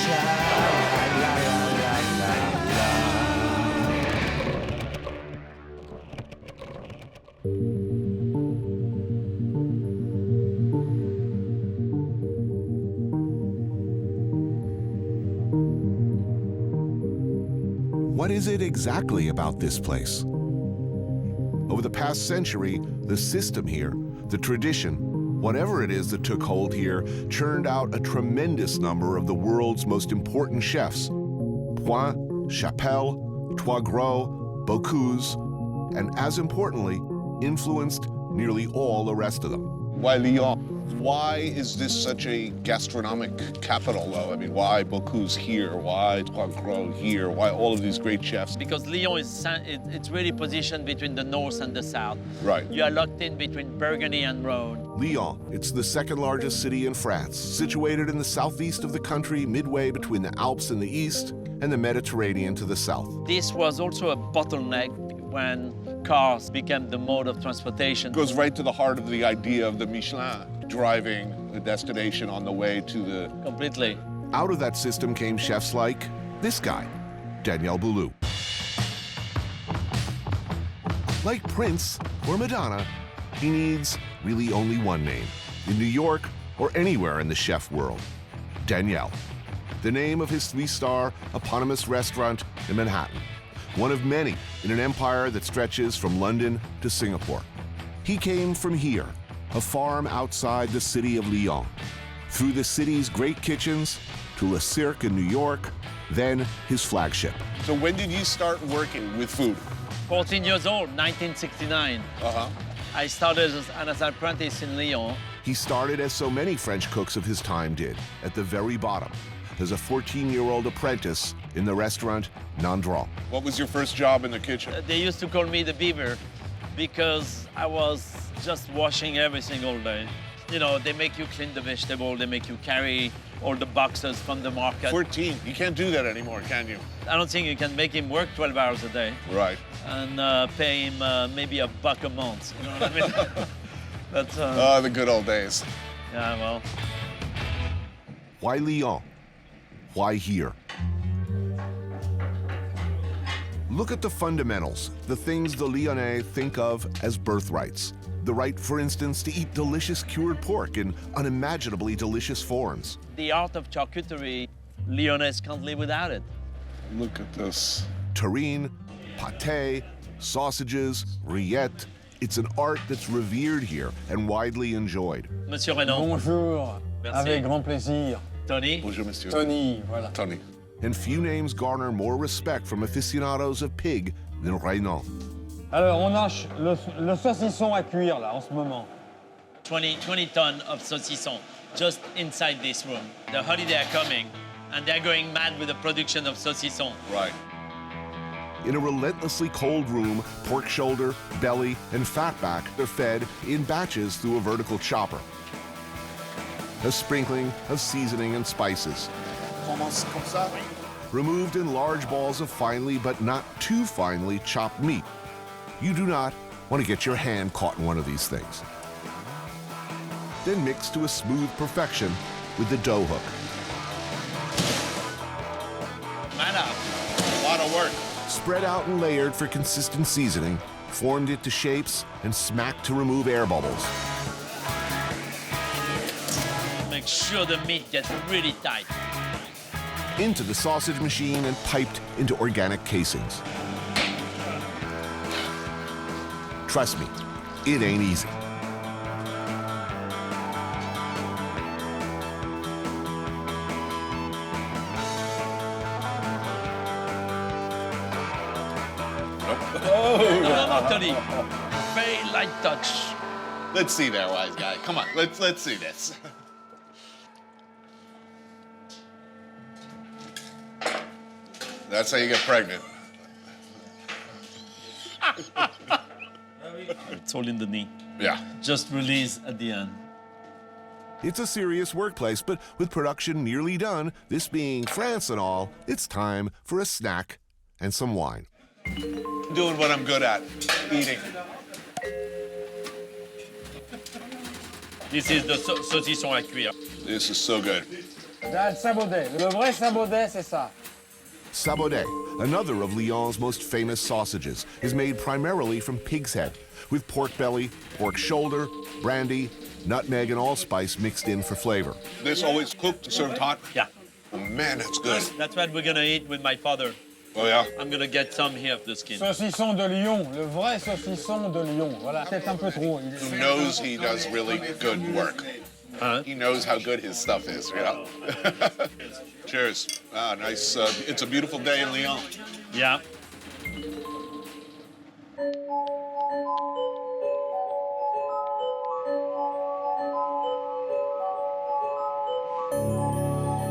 sha la la la la What is it exactly about this place? Over the past century, the system here, the tradition, whatever it is that took hold here, churned out a tremendous number of the world's most important chefs. Point, Chapelle, Trois Gros, Bocuse, and as importantly, influenced nearly all the rest of them. Why Lyon? Why is this such a gastronomic capital, though? I mean, why Bocuse here? Why Trois Gros here? Why all of these great chefs? Because Lyon it's really positioned between the north and the south. Right. You are locked in between Burgundy and Rhone. Lyon, it's the second largest city in France, situated in the southeast of the country, midway between the Alps in the east and the Mediterranean to the south. This was also a bottleneck when cars became the mode of transportation. It goes right to the heart of the idea of the Michelin, driving the destination on the way to the... Completely. Out of that system came chefs like this guy, Daniel Boulud. Like Prince or Madonna, he needs really only one name. In New York or anywhere in the chef world, Daniel. The name of his 3-star eponymous restaurant in Manhattan. One of many in an empire that stretches from London to Singapore. He came from here, a farm outside the city of Lyon, through the city's great kitchens to Le Cirque in New York, then his flagship. So when did you start working with food? 14 years old, 1969. I started as an apprentice in Lyon. He started as so many French cooks of his time did, at the very bottom, as a 14-year-old apprentice in the restaurant Nandron. What was your first job in the kitchen? They used to call me the beaver because I was just washing everything all day. You know, they make you clean the vegetable, they make you carry all the boxes from the market. 14, you can't do that anymore, can you? I don't think you can make him work 12 hours a day. Right. And pay him maybe $1 a month, you know what I mean? That's, the good old days. Yeah, well. Why Lyon? Why here? Look at the fundamentals, the things the Lyonnais think of as birthrights. The right, for instance, to eat delicious cured pork in unimaginably delicious forms. The art of charcuterie, Lyonnais can't live without it. Look at this. Terrine, pâté, sausages, rillettes. It's an art that's revered here and widely enjoyed. Monsieur Renaud. Bonjour. Merci. Avec grand plaisir. Tony. Bonjour, monsieur. Tony, voilà. Tony. And few names garner more respect from aficionados of pig than Renaud. Alors, on a le saucisson à cuire, là, en ce moment. 20 tons of saucisson just inside this room. The holiday are coming, and they're going mad with the production of saucisson. Right. In a relentlessly cold room, pork shoulder, belly, and fatback are fed in batches through a vertical chopper. A sprinkling of seasoning and spices. Removed in large balls of finely but not too finely chopped meat. You do not want to get your hand caught in one of these things. Then mix to a smooth perfection with the dough hook. Man up. A lot of work. Spread out and layered for consistent seasoning, formed into shapes, and smacked to remove air bubbles. Make sure the meat gets really tight. Into the sausage machine and piped into organic casings. Trust me, it ain't easy. No, Tony. Very light touch. Let's see there, wise guy. Come on, let's see this. That's how you get pregnant. It's all in the knee. Yeah. Just release at the end. It's a serious workplace, but with production nearly done, this being France and all, it's time for a snack and some wine. Doing what I'm good at, eating. This is the saucisson à cuire. This is so good. Là, le sabaudet. Le vrai sabaudet, c'est ça. Sabaudet, another of Lyon's most famous sausages, is made primarily from pig's head, with pork belly, pork shoulder, brandy, nutmeg, and allspice mixed in for flavor. This always cooked, served hot? Yeah. Oh, man, that's good. That's what we're gonna eat with my father. Oh, yeah? I'm gonna get some here of the skin. Saucisson de Lyon, le vrai saucisson de Lyon. Voilà, peut-être un peu trop. Who knows he does really good work. He knows how good his stuff is, you know? Cheers. Ah, nice. It's a beautiful day in Lyon. Yeah.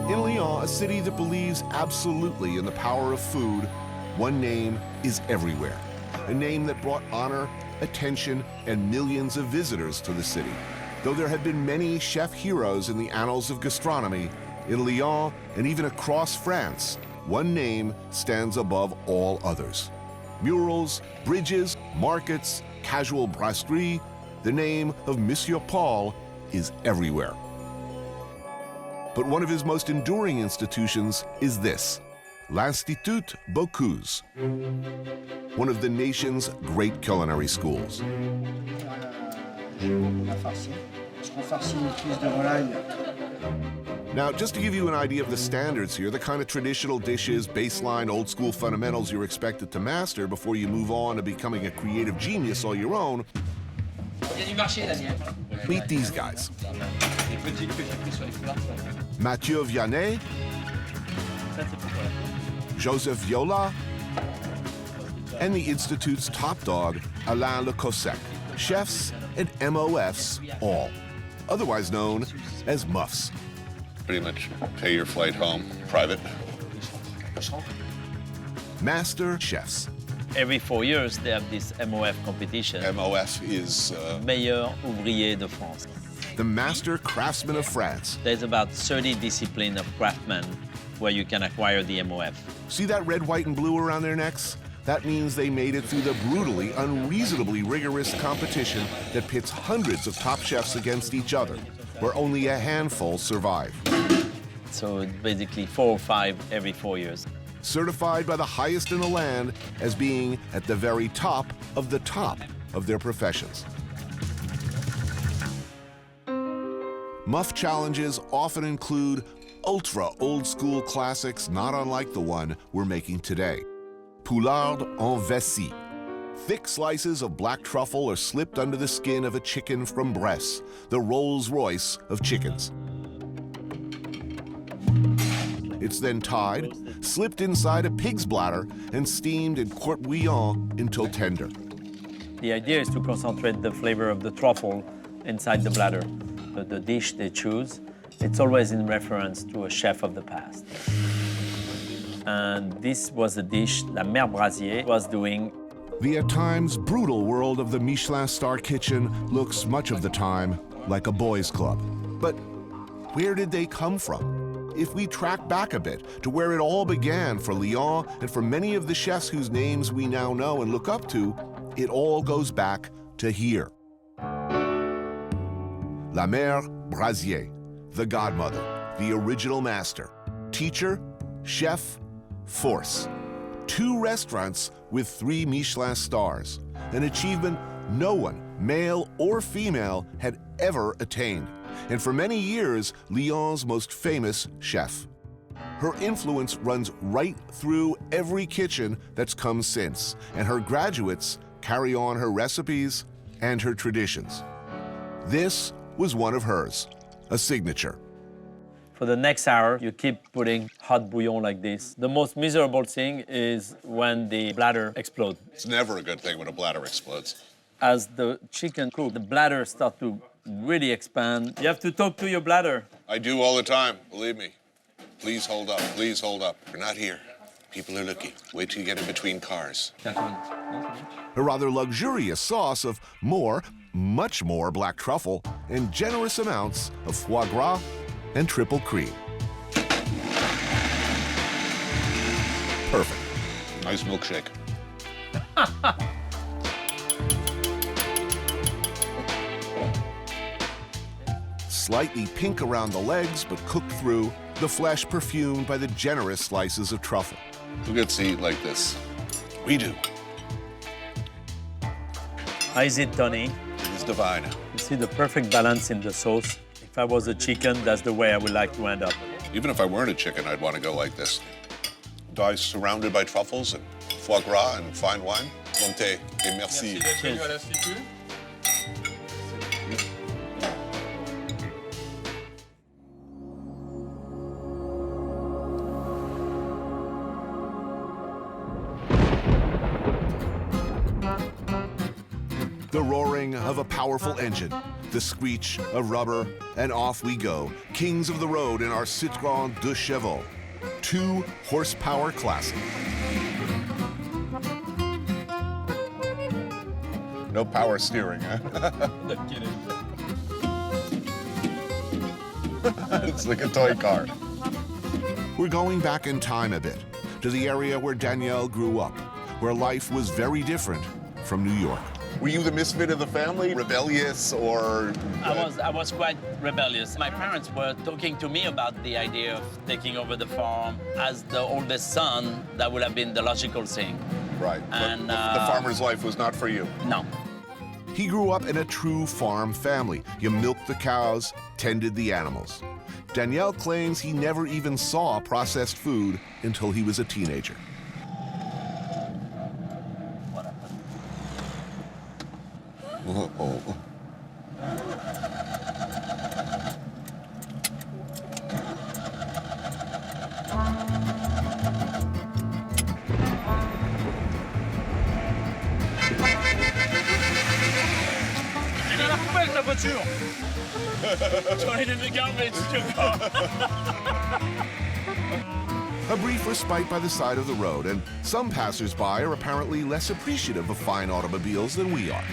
In Lyon, a city that believes absolutely in the power of food, one name is everywhere. A name that brought honor, attention, and millions of visitors to the city. Though there have been many chef heroes in the annals of gastronomy, in Lyon and even across France, one name stands above all others. Murals, bridges, markets, casual brasserie, the name of Monsieur Paul is everywhere. But one of his most enduring institutions is this, l'Institut Bocuse, one of the nation's great culinary schools. Now, just to give you an idea of the standards here, the kind of traditional dishes, baseline, old school fundamentals you're expected to master before you move on to becoming a creative genius all your own, meet these guys. Mathieu Vianney, Joseph Viola, and the Institute's top dog, Alain Le Cossec. chefs and MOFs all, otherwise known as muffs. Pretty much pay your flight home private. Master chefs. Every 4 years, they have this MOF competition. MOF is... Meilleur ouvrier de France. The master craftsmen of France. There's about 30 disciplines of craftsmen where you can acquire the MOF. See that red, white, and blue around their necks? That means they made it through the brutally, unreasonably rigorous competition that pits hundreds of top chefs against each other, where only a handful survive. So basically 4 or 5 every 4 years. Certified by the highest in the land as being at the very top of their professions. Muff challenges often include ultra old-school classics not unlike the one we're making today. Poulard en vessie. Thick slices of black truffle are slipped under the skin of a chicken from Bresse, the Rolls-Royce of chickens. It's then tied, slipped inside a pig's bladder, and steamed in court bouillon until tender. The idea is to concentrate the flavor of the truffle inside the bladder. The dish they choose, it's always in reference to a chef of the past. And this was a dish La Mère Brasier was doing. The at times brutal world of the Michelin star kitchen looks much of the time like a boys' club. But where did they come from? If we track back a bit to where it all began for Lyon and for many of the chefs whose names we now know and look up to, it all goes back to here. La Mère Brasier, the godmother, the original master, teacher, chef, force. 2 restaurants with 3 Michelin stars, an achievement no one, male or female, had ever attained, and for many years, Lyon's most famous chef. Her influence runs right through every kitchen that's come since, and her graduates carry on her recipes and her traditions. This was one of hers, a signature. For the next hour, you keep putting hot bouillon like this. The most miserable thing is when the bladder explodes. It's never a good thing when a bladder explodes. As the chicken cooks, the bladder starts to really expand. You have to talk to your bladder. I do all the time, believe me. Please hold up, please hold up. You're not here. People are looking. Wait till you get in between cars. A rather luxurious sauce of much more black truffle and generous amounts of foie gras and triple cream. Perfect. Nice milkshake. Slightly pink around the legs, but cooked through, the flesh perfumed by the generous slices of truffle. Who gets to eat like this? We do. How is it, Tony? It is divine. You see the perfect balance in the sauce. If I was a chicken, that's the way I would like to end up. Even if I weren't a chicken, I'd want to go like this. Die surrounded by truffles and foie gras and fine wine. Bonté et merci. The roaring of a powerful engine, the screech of rubber, and off we go, kings of the road in our Citroën 2 Chevaux, 2 horsepower classic. No power steering, huh? No kidding. It's like a toy car. We're going back in time a bit, to the area where Danielle grew up, where life was very different from New York. Were you the misfit of the family? Rebellious or... I was quite rebellious. My parents were talking to me about the idea of taking over the farm. As the oldest son, that would have been the logical thing. Right, and but the farmer's life was not for you. No. He grew up in a true farm family. You milked the cows, tended the animals. Danielle claims he never even saw processed food until he was a teenager. Oh. avec la voiture. J'aurais dû me garder, tu vois. A brief respite by the side of the road, and some passers-by are apparently less appreciative of fine automobiles than we are.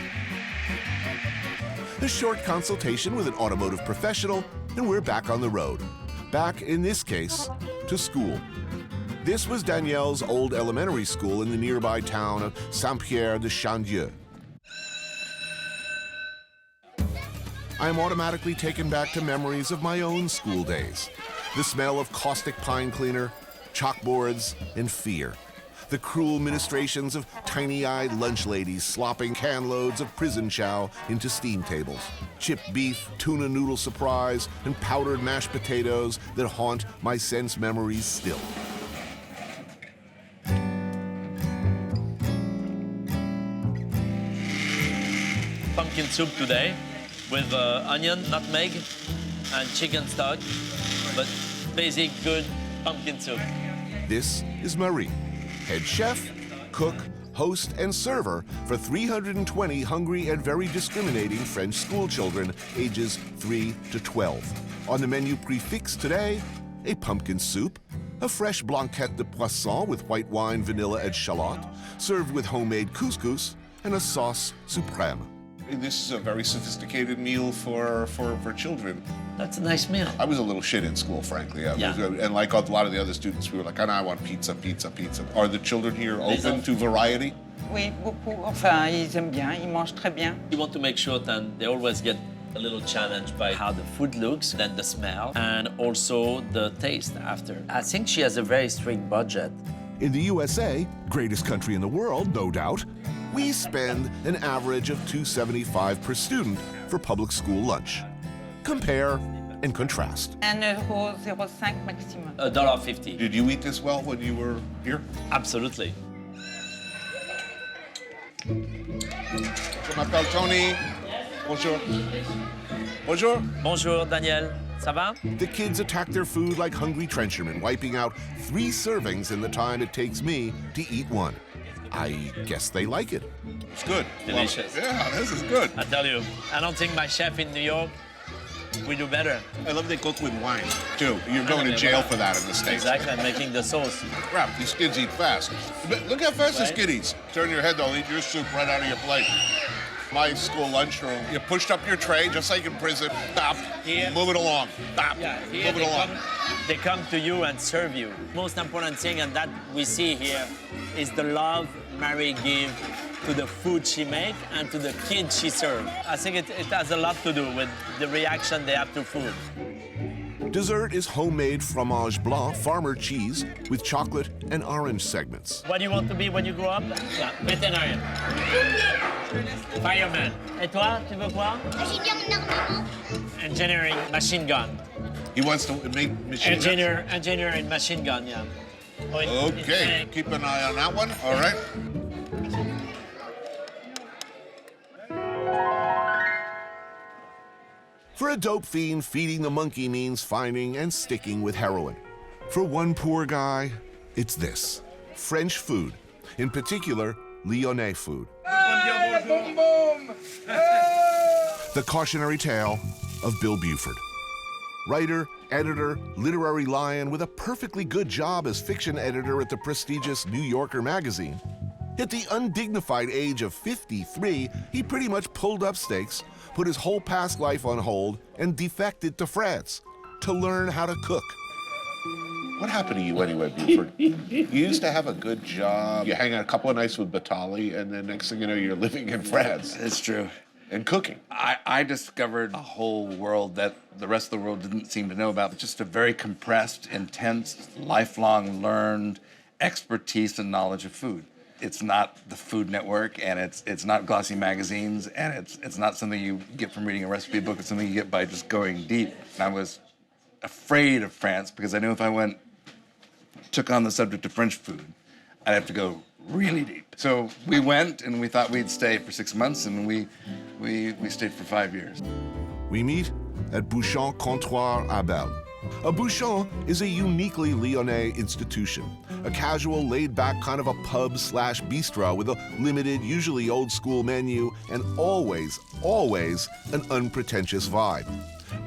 A short consultation with an automotive professional, and we're back on the road. Back, in this case, to school. This was Danielle's old elementary school in the nearby town of Saint-Pierre-de-Chandieu. I am automatically taken back to memories of my own school days. The smell of caustic pine cleaner, chalkboards, and fear. The cruel ministrations of tiny-eyed lunch ladies slopping can loads of prison chow into steam tables. Chipped beef, tuna noodle surprise, and powdered mashed potatoes that haunt my sense memories still. Pumpkin soup today with onion, nutmeg, and chicken stock, but basic good pumpkin soup. This is Marie, head chef, cook, host, and server for 320 hungry and very discriminating French school children ages 3 to 12. On the menu prix fixe today, a pumpkin soup, a fresh blanquette de poisson with white wine, vanilla, and shallot, served with homemade couscous, and a sauce supreme. This is a very sophisticated meal for children. That's a nice meal. I was a little shit in school, frankly. Yeah. And like a lot of the other students, we were like, I want pizza, pizza, pizza. Are the children here open to variety? Oui, beaucoup. Enfin, ils aiment bien, ils mangent très bien. You want to make sure that they always get a little challenged by how the food looks, then the smell, and also the taste after. I think she has a very strict budget. In the USA, greatest country in the world, no doubt, we spend an average of $2.75 per student for public school lunch. Compare and contrast. €1,05 maximum. $1.50. Did you eat this well when you were here? Absolutely. Je m'appelle Tony. Bonjour. Bonjour. Bonjour, Daniel. Ça va? The kids attack their food like hungry trenchermen, wiping out 3 servings in the time it takes me to eat 1. I guess they like it. It's good. Delicious. Well, yeah, this is good. I tell you, I don't think my chef in New York will do better. I love they cook with wine, too. You're going to jail for that in the States. Exactly, I'm making the sauce. Crap, these kids eat fast. But look how fast this kid eats. Turn your head, they'll eat your soup right out of your plate. My school lunchroom, you pushed up your tray just like in prison. Stop. Here. Move it along. Stop. Yeah, Move it along. They come to you and serve you. Most important thing, and that we see here, is the love Mary gives to the food she makes and to the kids she serves. I think it has a lot to do with the reaction they have to food. Dessert is homemade fromage blanc, farmer cheese, with chocolate and orange segments. What do you want to be when you grow up? Yeah, veterinarian. Fireman. Et toi, tu veux quoi? Engineering, machine gun. He wants to make machine guns? Engineer in machine gun, yeah. Okay, keep an eye on that one, all right? For a dope fiend, feeding the monkey means finding and sticking with heroin. For one poor guy, it's this: French food, in particular, Lyonnais food. The cautionary tale of Bill Buford. Writer, editor, literary lion with a perfectly good job as fiction editor at the prestigious New Yorker magazine. At the undignified age of 53, he pretty much pulled up stakes, put his whole past life on hold, and defected to France to learn how to cook. What happened to you anyway, Buford? You used to have a good job. You hang out a couple of nights with Batali, and then next thing you know, you're living in France. It's true. And cooking. I discovered a whole world that the rest of the world didn't seem to know about. Just a very compressed, intense, lifelong learned expertise and knowledge of food. It's not the Food Network, and it's not glossy magazines, and it's not something you get from reading a recipe book. It's something you get by just going deep. And I was afraid of France because I knew if I took on the subject of French food, I'd have to go really deep. So we went, and we thought we'd stay for 6 months, and we stayed for 5 years. We meet at Bouchons Comptoir à Belle, A Bouchon is a uniquely Lyonnais institution, a casual, laid-back kind of a pub/bistro with a limited, usually old-school menu and always an unpretentious vibe.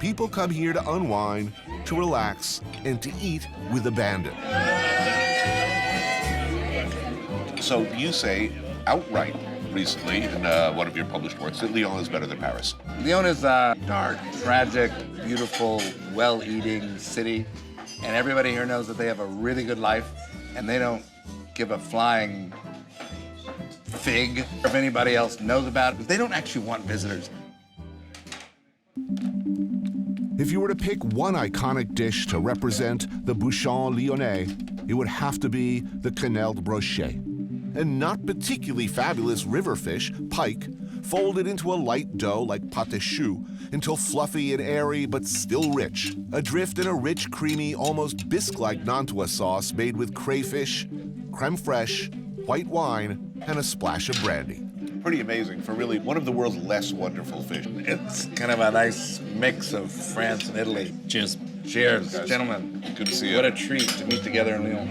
People come here to unwind, to relax, and to eat with abandon. So you say outright recently in one of your published works that Lyon is better than Paris. Lyon is a dark, tragic, beautiful, well-eating city, and everybody here knows that they have a really good life, and they don't give a flying fig if anybody else knows about it. They don't actually want visitors. If you were to pick one iconic dish to represent the Bouchons Lyonnais, it would have to be the quenelle de brochet, a not particularly fabulous river fish, pike, folded into a light dough like pâte choux until fluffy and airy but still rich, adrift in a rich, creamy, almost bisque-like Nantua sauce made with crayfish, creme fraiche, white wine, and a splash of brandy. Pretty amazing for really one of the world's less wonderful fish. It's kind of a nice mix of France and Italy. Cheers. Cheers, gentlemen. Good to see you. What a treat to meet together in Lyon.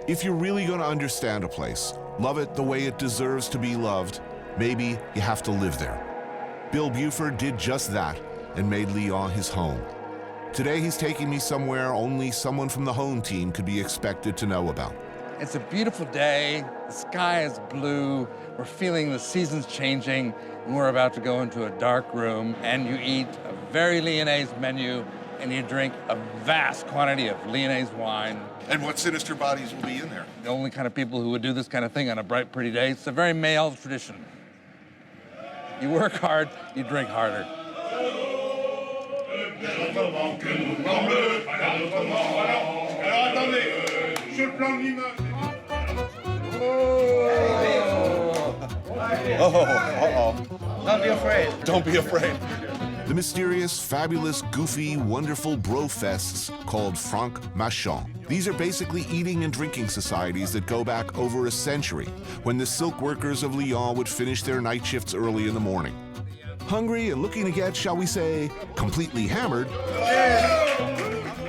If you're really going to understand a place, love it the way it deserves to be loved, maybe you have to live there. Bill Buford did just that and made Lyon his home. Today he's taking me somewhere only someone from the home team could be expected to know about. It's a beautiful day. The sky is blue. We're feeling the seasons changing, and we're about to go into a dark room, and you eat a very Lyonnaise menu, and you drink a vast quantity of Lyonnaise wine. And what sinister bodies will be in there? The only kind of people who would do this kind of thing on a bright, pretty day. It's a very male tradition. You work hard, you drink harder. Don't be afraid. Don't be afraid. The mysterious, fabulous, goofy, wonderful bro-fests called Franc-Machons. These are basically eating and drinking societies that go back over a century, when the silk workers of Lyon would finish their night shifts early in the morning. Hungry and looking to get, shall we say, completely hammered,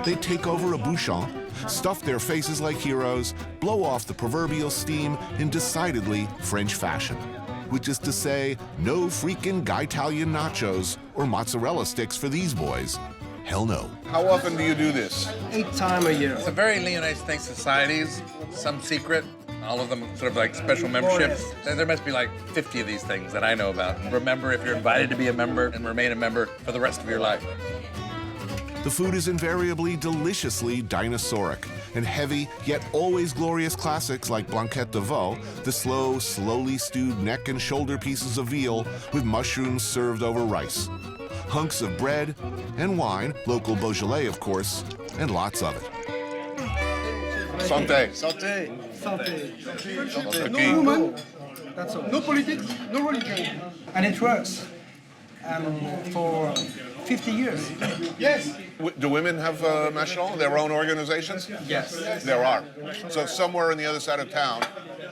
they'd take over a Bouchon, stuff their faces like heroes, blow off the proverbial steam in decidedly French fashion. Which is to say, no freaking Italian nachos or mozzarella sticks for these boys. Hell no. How often do you do this? 8 times a year. It's a very Lyonnaise thing, societies, some secret, all of them sort of like special memberships. There must be like 50 of these things that I know about. Remember, if you're invited to be a member and remain a member for the rest of your life. The food is invariably deliciously dinosauric and heavy, yet always glorious classics like blanquette de veau, the slow, slowly stewed neck and shoulder pieces of veal with mushrooms served over rice, hunks of bread and wine, local Beaujolais, of course, and lots of it. Santé. Santé. Santé. Santé. No woman. That's all. No politics, no religion. And it works. For 50 years. Yes. Do women have Machon, their own organizations? Yes. There are. So somewhere on the other side of town,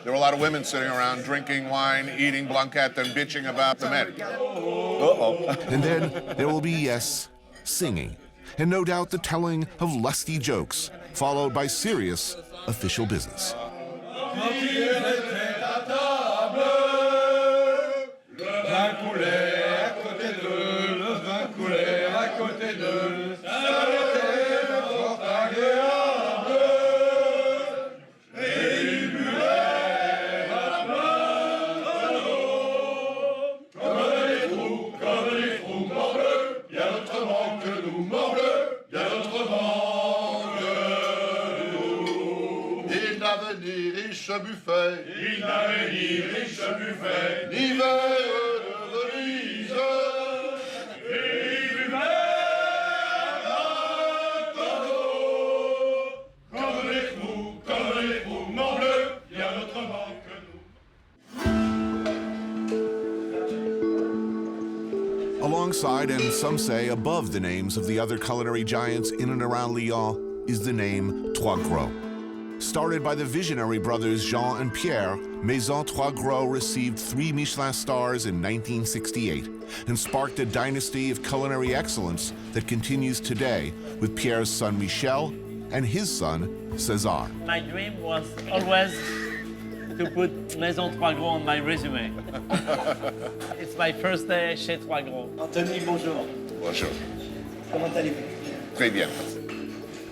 there were a lot of women sitting around drinking wine, eating blanquette, and bitching about the men. Uh-oh. And then there will be, yes, singing, and no doubt the telling of lusty jokes, followed by serious official business. Buffet. Il n'avait ni riche buffet, ni verre de remise. Et il buvait comme les fous, mon bleu, bien autrement que nous. Alongside, and some say above the names of the other culinary giants in and around Lyon, is the name Trois Gros. Started by the visionary brothers Jean and Pierre, Maison Trois Gros received 3 Michelin stars in 1968 and sparked a dynasty of culinary excellence that continues today with Pierre's son Michel and his son César. My dream was always to put Maison Trois Gros on my resume. It's my first day chez Trois Gros. Anthony, bonjour. Bonjour. Comment allez-vous? Très bien.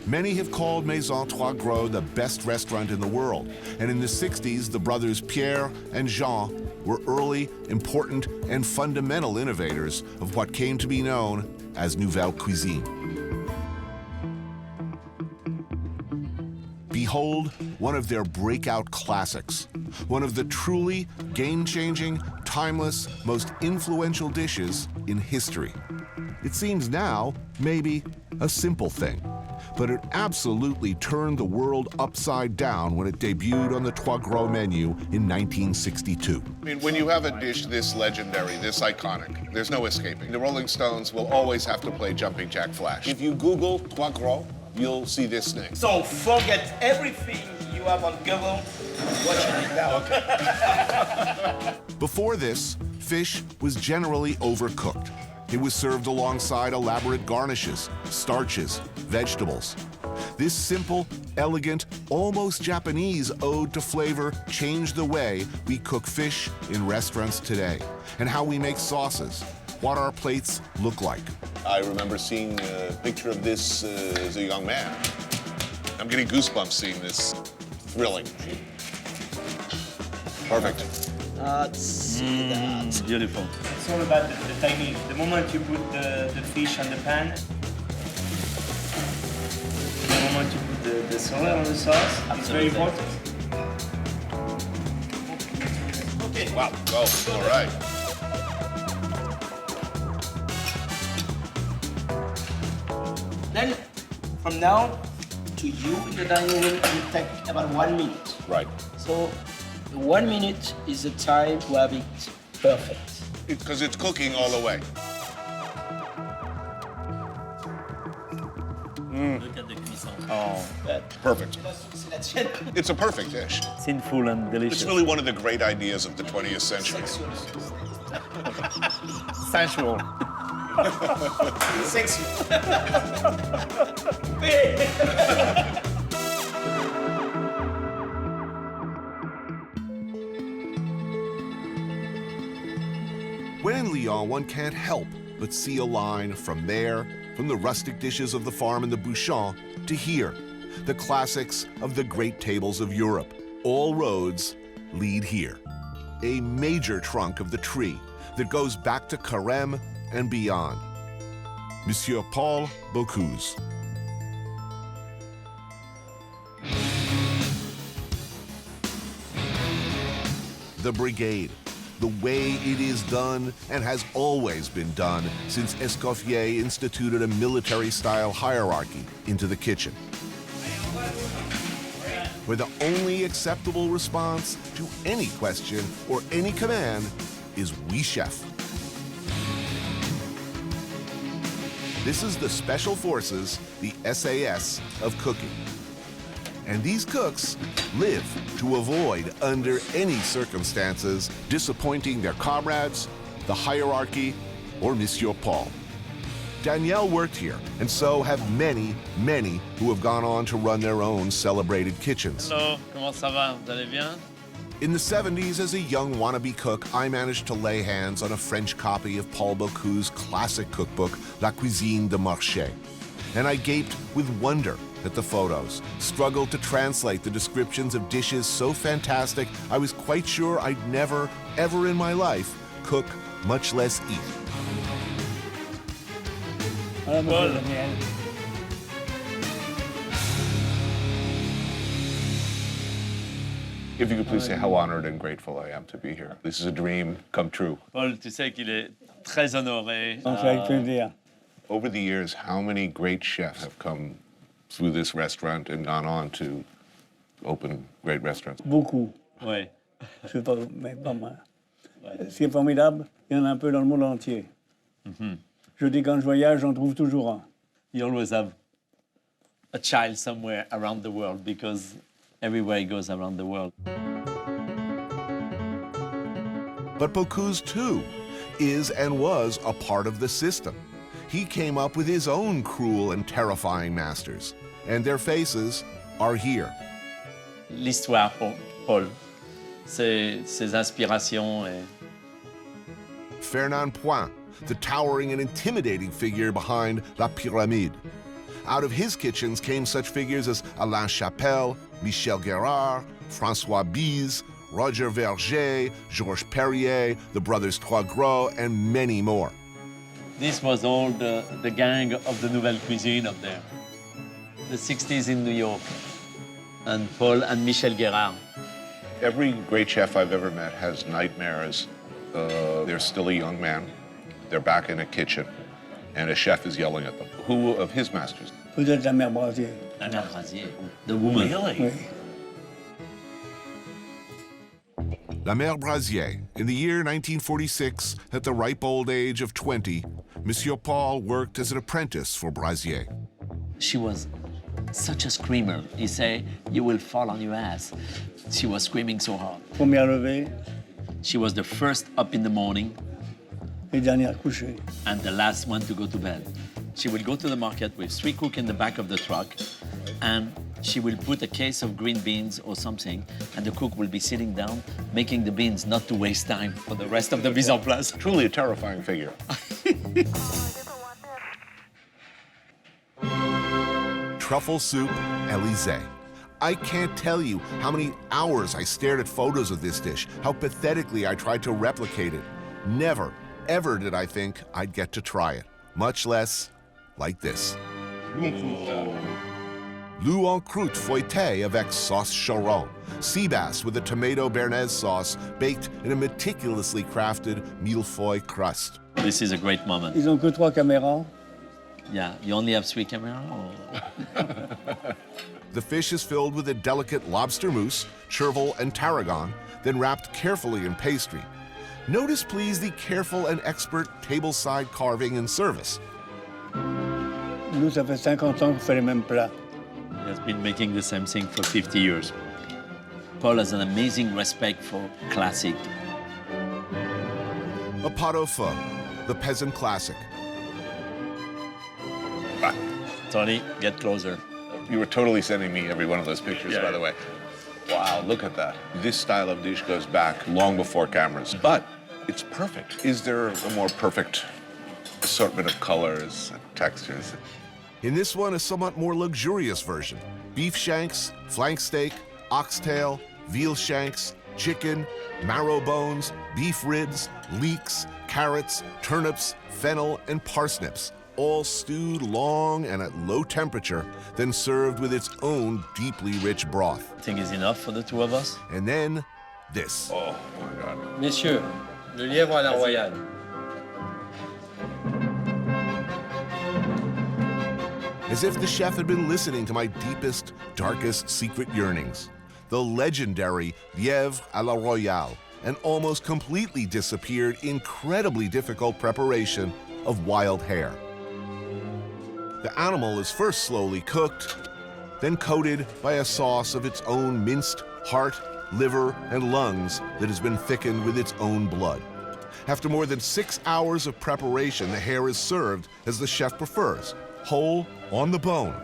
Many have called Maison Trois Gros the best restaurant in the world, and in the 60s, the brothers Pierre and Jean were early, important, and fundamental innovators of what came to be known as Nouvelle Cuisine. Behold one of their breakout classics, one of the truly game-changing, timeless, most influential dishes in history. It seems now maybe a simple thing, but it absolutely turned the world upside down when it debuted on the Trois Gros menu in 1962. I mean, when you have a dish this legendary, this iconic, there's no escaping. The Rolling Stones will always have to play Jumping Jack Flash. If you Google Trois Gros, you'll see this name. So forget everything you have on Google. Watch it now. Okay. Before this, fish was generally overcooked. It was served alongside elaborate garnishes, starches, vegetables. This simple, elegant, almost Japanese ode to flavor changed the way we cook fish in restaurants today and how we make sauces, what our plates look like. I remember seeing a picture of this as a young man. I'm getting goosebumps seeing this. Thrilling. Perfect. That's beautiful. It's all about the timing. The moment you put the fish on the pan, the moment you put the soda on the sauce, it's very important. Okay. Wow. Go. All right. Then, from now to you in the dining room, it will take about 1 minute. Right. So, the 1 minute is the time to have it perfect. Because it's cooking all the way. Look at the cuisson. Oh, perfect. It's a perfect dish. Sinful and delicious. It's really one of the great ideas of the 20th century. Sensual. Sexy. When in Lyon, one can't help but see a line from there, from the rustic dishes of the farm in the Bouchons, to here, the classics of the great tables of Europe. All roads lead here. A major trunk of the tree that goes back to Carême and beyond. Monsieur Paul Bocuse. The Brigade. The way it is done and has always been done since Escoffier instituted a military-style hierarchy into the kitchen, where the only acceptable response to any question or any command is "Oui, chef." This is the Special Forces, the SAS of cooking. And these cooks live to avoid, under any circumstances, disappointing their comrades, the hierarchy, or Monsieur Paul. Danielle worked here, and so have many, many who have gone on to run their own celebrated kitchens. Hello, comment ça va? Vous allez bien? In the 70s, as a young wannabe cook, I managed to lay hands on a French copy of Paul Bocuse's classic cookbook, La Cuisine de Marseille. And I gaped with wonder at the photos, struggled to translate the descriptions of dishes so fantastic I was quite sure I'd never, ever in my life cook, much less eat. If you could please say how honored and grateful I am to be here. This is a dream come true. Paul, tu sais qu'il est très honoré. Over the years, how many great chefs have come through this restaurant and gone on to open great restaurants? Beaucoup. Oui. C'est pas, mais pas mal. Ce qui est formidable, il y en a un peu dans le monde entier. Je dis quand je voyage, j'en trouve toujours un. You always have a child somewhere around the world because everywhere he goes around the world. But Bocuse, too, is and was a part of the system. He came up with his own cruel and terrifying masters, and their faces are here. L'histoire pour Paul, ses inspirations. Fernand Point, the towering and intimidating figure behind La Pyramide. Out of his kitchens came such figures as Alain Chapelle, Michel Guérard, François Bise, Roger Verger, Georges Perrier, the brothers Trois Gros, and many more. This was all the gang of the Nouvelle Cuisine up there. The 60s in New York. And Paul and Michel Guérard. Every great chef I've ever met has nightmares. They're still a young man. They're back in a kitchen, and a chef is yelling at them. Who of his masters? Peut-être la mère Brasier. La mère Brasier, the woman. Really? Oui. La Mère Brasier. In the year 1946, at the ripe old age of 20, Monsieur Paul worked as an apprentice for Brasier. She was such a screamer. He said, "You will fall on your ass." She was screaming so hard. Première levée. She was the first up in the morning. Et dernière couchée. And the last one to go to bed. She will go to the market with 3 cooks in the back of the truck, and she will put a case of green beans or something, and the cook will be sitting down, making the beans not to waste time for the rest of the mise en place. Truly a terrifying figure. Truffle soup, Élysée. I can't tell you how many hours I stared at photos of this dish, how pathetically I tried to replicate it. Never, ever did I think I'd get to try it, much less like this. Loup en croûte feuilletée avec sauce choron. Sea bass with a tomato béarnaise sauce baked in a meticulously crafted millefeuille crust. This is a great moment. Ils ont que 3 caméras. Yeah, you only have 3 cameras? Or... The fish is filled with a delicate lobster mousse, chervil, and tarragon, then wrapped carefully in pastry. Notice, please, the careful and expert tableside carving and service. Nous, ça fait 50 ans qu'on fait les mêmes plats. He has been making the same thing for 50 years. Paul has an amazing respect for classic. A pot au feu, the peasant classic. Tony, get closer. You were totally sending me every one of those pictures, Yeah. by the way. Wow, look at that. This style of dish goes back long before cameras, but it's perfect. Is there a more perfect assortment of colors and textures? In this one, a somewhat more luxurious version. Beef shanks, flank steak, oxtail, veal shanks, chicken, marrow bones, beef ribs, leeks, carrots, turnips, fennel, and parsnips, all stewed long and at low temperature, then served with its own deeply rich broth. Think is enough for the 2 of us? And then this. Oh my God. Messieurs, le lièvre à la royale. As if the chef had been listening to my deepest, darkest secret yearnings. The legendary lièvre à la royale, an almost completely disappeared, incredibly difficult preparation of wild hare. The animal is first slowly cooked, then coated by a sauce of its own minced heart, liver, and lungs that has been thickened with its own blood. After more than 6 hours of preparation, the hare is served as the chef prefers, whole on the bone.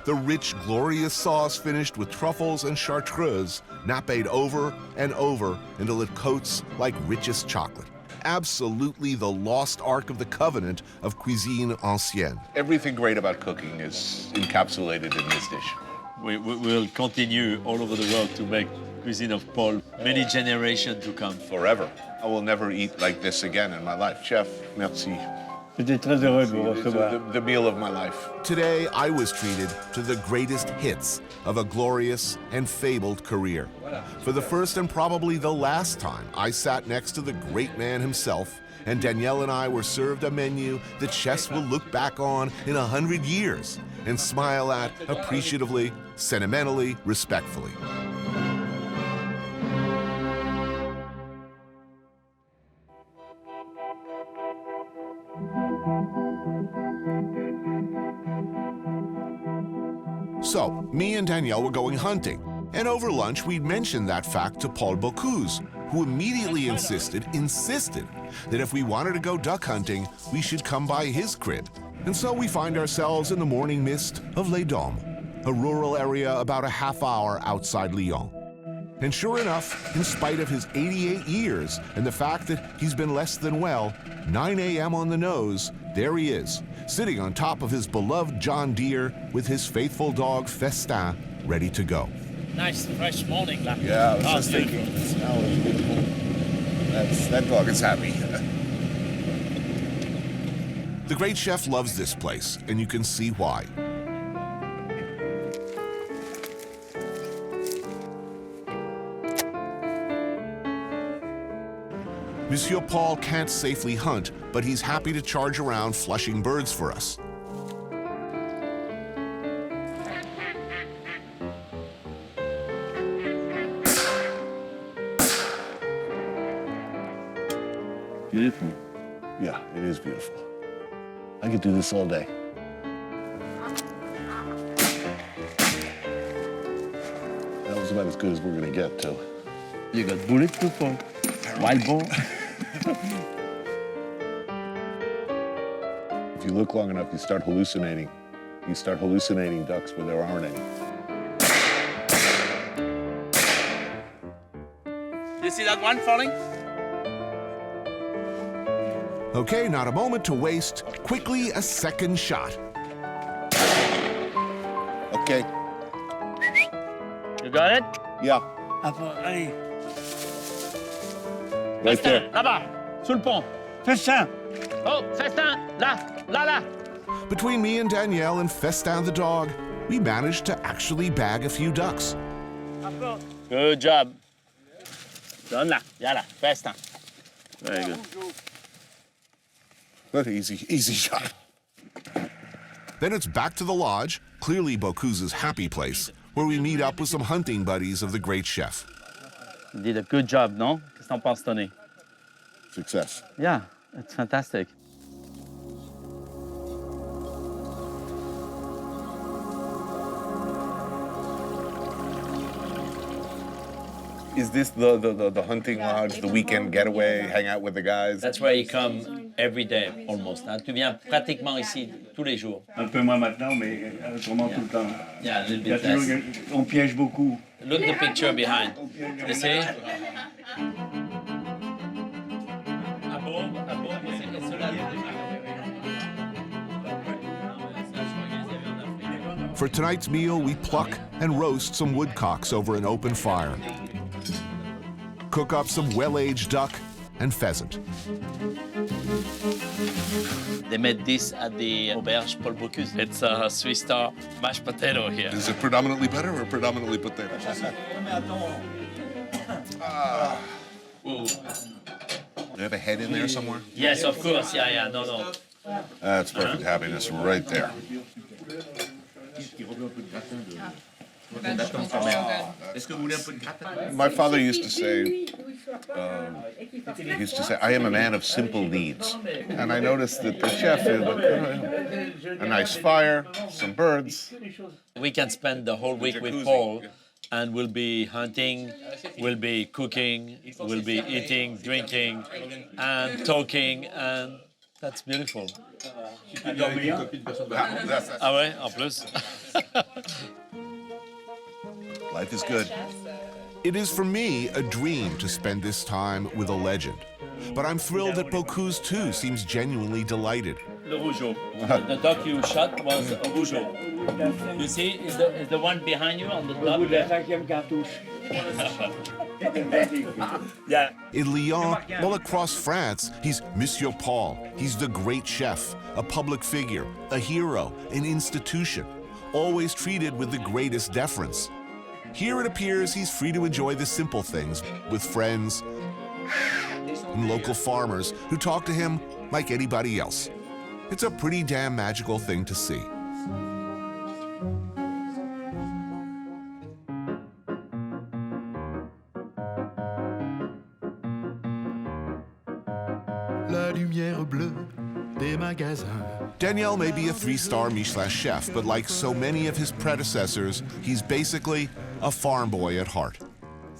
The rich, glorious sauce finished with truffles and chartreuse, napped over and over until it coats like richest chocolate. Absolutely the lost ark of the covenant of cuisine ancienne. Everything great about cooking is encapsulated in this dish. We will continue all over the world to make cuisine of Paul, many generations to come. Forever. I will never eat like this again in my life. Chef, merci. J'étais très heureux de vous recevoir. The meal of my life. Today, I was treated to the greatest hits of a glorious and fabled career. For the first and probably the last time, I sat next to the great man himself, and Danielle and I were served a menu that chefs will look back on in 100 years and smile at appreciatively, sentimentally, respectfully. So, me and Danielle were going hunting. And over lunch, we'd mentioned that fact to Paul Bocuse, who immediately insisted that if we wanted to go duck hunting, we should come by his crib. And so we find ourselves in the morning mist of Les Dômes, a rural area about a half hour outside Lyon. And sure enough, in spite of his 88 years and the fact that he's been less than well, 9 a.m. on the nose, there he is, sitting on top of his beloved John Deere with his faithful dog Festin ready to go. Nice, fresh morning. Yeah, I was just thinking, the smell is beautiful. That dog is happy. The great chef loves this place, and you can see why. Monsieur Paul can't safely hunt, but he's happy to charge around flushing birds for us. Beautiful. Yeah, it is beautiful. I could do this all day. That was about as good as we're gonna get, too. You got Boulud too for wild boar. If you look long enough, you start hallucinating. You start hallucinating ducks where there aren't any. You see that one falling? Okay, not a moment to waste. Quickly, a second shot. Okay. You got it? Yeah. Allez. Right there. Là-bas, sous le pont. Festin. Oh, Festin, là, là, là. Between me and Danielle and Festin the dog, we managed to actually bag a few ducks. Good job. Donne là, viens là, Festin. Very good. What easy shot. Then it's back to the lodge, clearly Bocuse's happy place, where we meet up with some hunting buddies of the great chef. You did a good job, no? Qu'est-ce que t'en penses, Tony? Success. Yeah, it's fantastic. Is this the hunting lodge, the weekend getaway, hang out with the guys? That's where you come every day, almost. Hein? Tu viens pratiquement ici tous les jours. Un peu moins maintenant, mais autrement tout le temps. Yeah, a little bit less. On piège beaucoup. Look at the picture behind. You see? For tonight's meal, we pluck and roast some woodcocks over an open fire. Cook up some well-aged duck and pheasant. They made this at the auberge Paul Bocuse. It's a Swiss star mashed potato here. Is it predominantly butter or predominantly potato? Ooh. Do you have a head in there somewhere? Yes, of course. Yeah, no. That's perfect happiness right there. My father used to say, I am a man of simple needs. And I noticed that the chef is a nice fire, some birds. We can spend the whole week with Paul, and we'll be hunting, we'll be cooking, we'll be eating, drinking, and talking, and that's beautiful. Ah ouais, en plus. Life is good. It is for me a dream to spend this time with a legend. But I'm thrilled that Bocuse too seems genuinely delighted. Le rougeau. The duck you shot was a rougeau. You see, is the one behind you on the duck Yeah. In Lyon, all across France, he's Monsieur Paul. He's the great chef, a public figure, a hero, an institution, always treated with the greatest deference. Here it appears he's free to enjoy the simple things with friends and local farmers who talk to him like anybody else. It's a pretty damn magical thing to see. La lumière bleue des magasins Daniel may be a 3-star Michelin chef, but like so many of his predecessors, he's basically a farm boy at heart.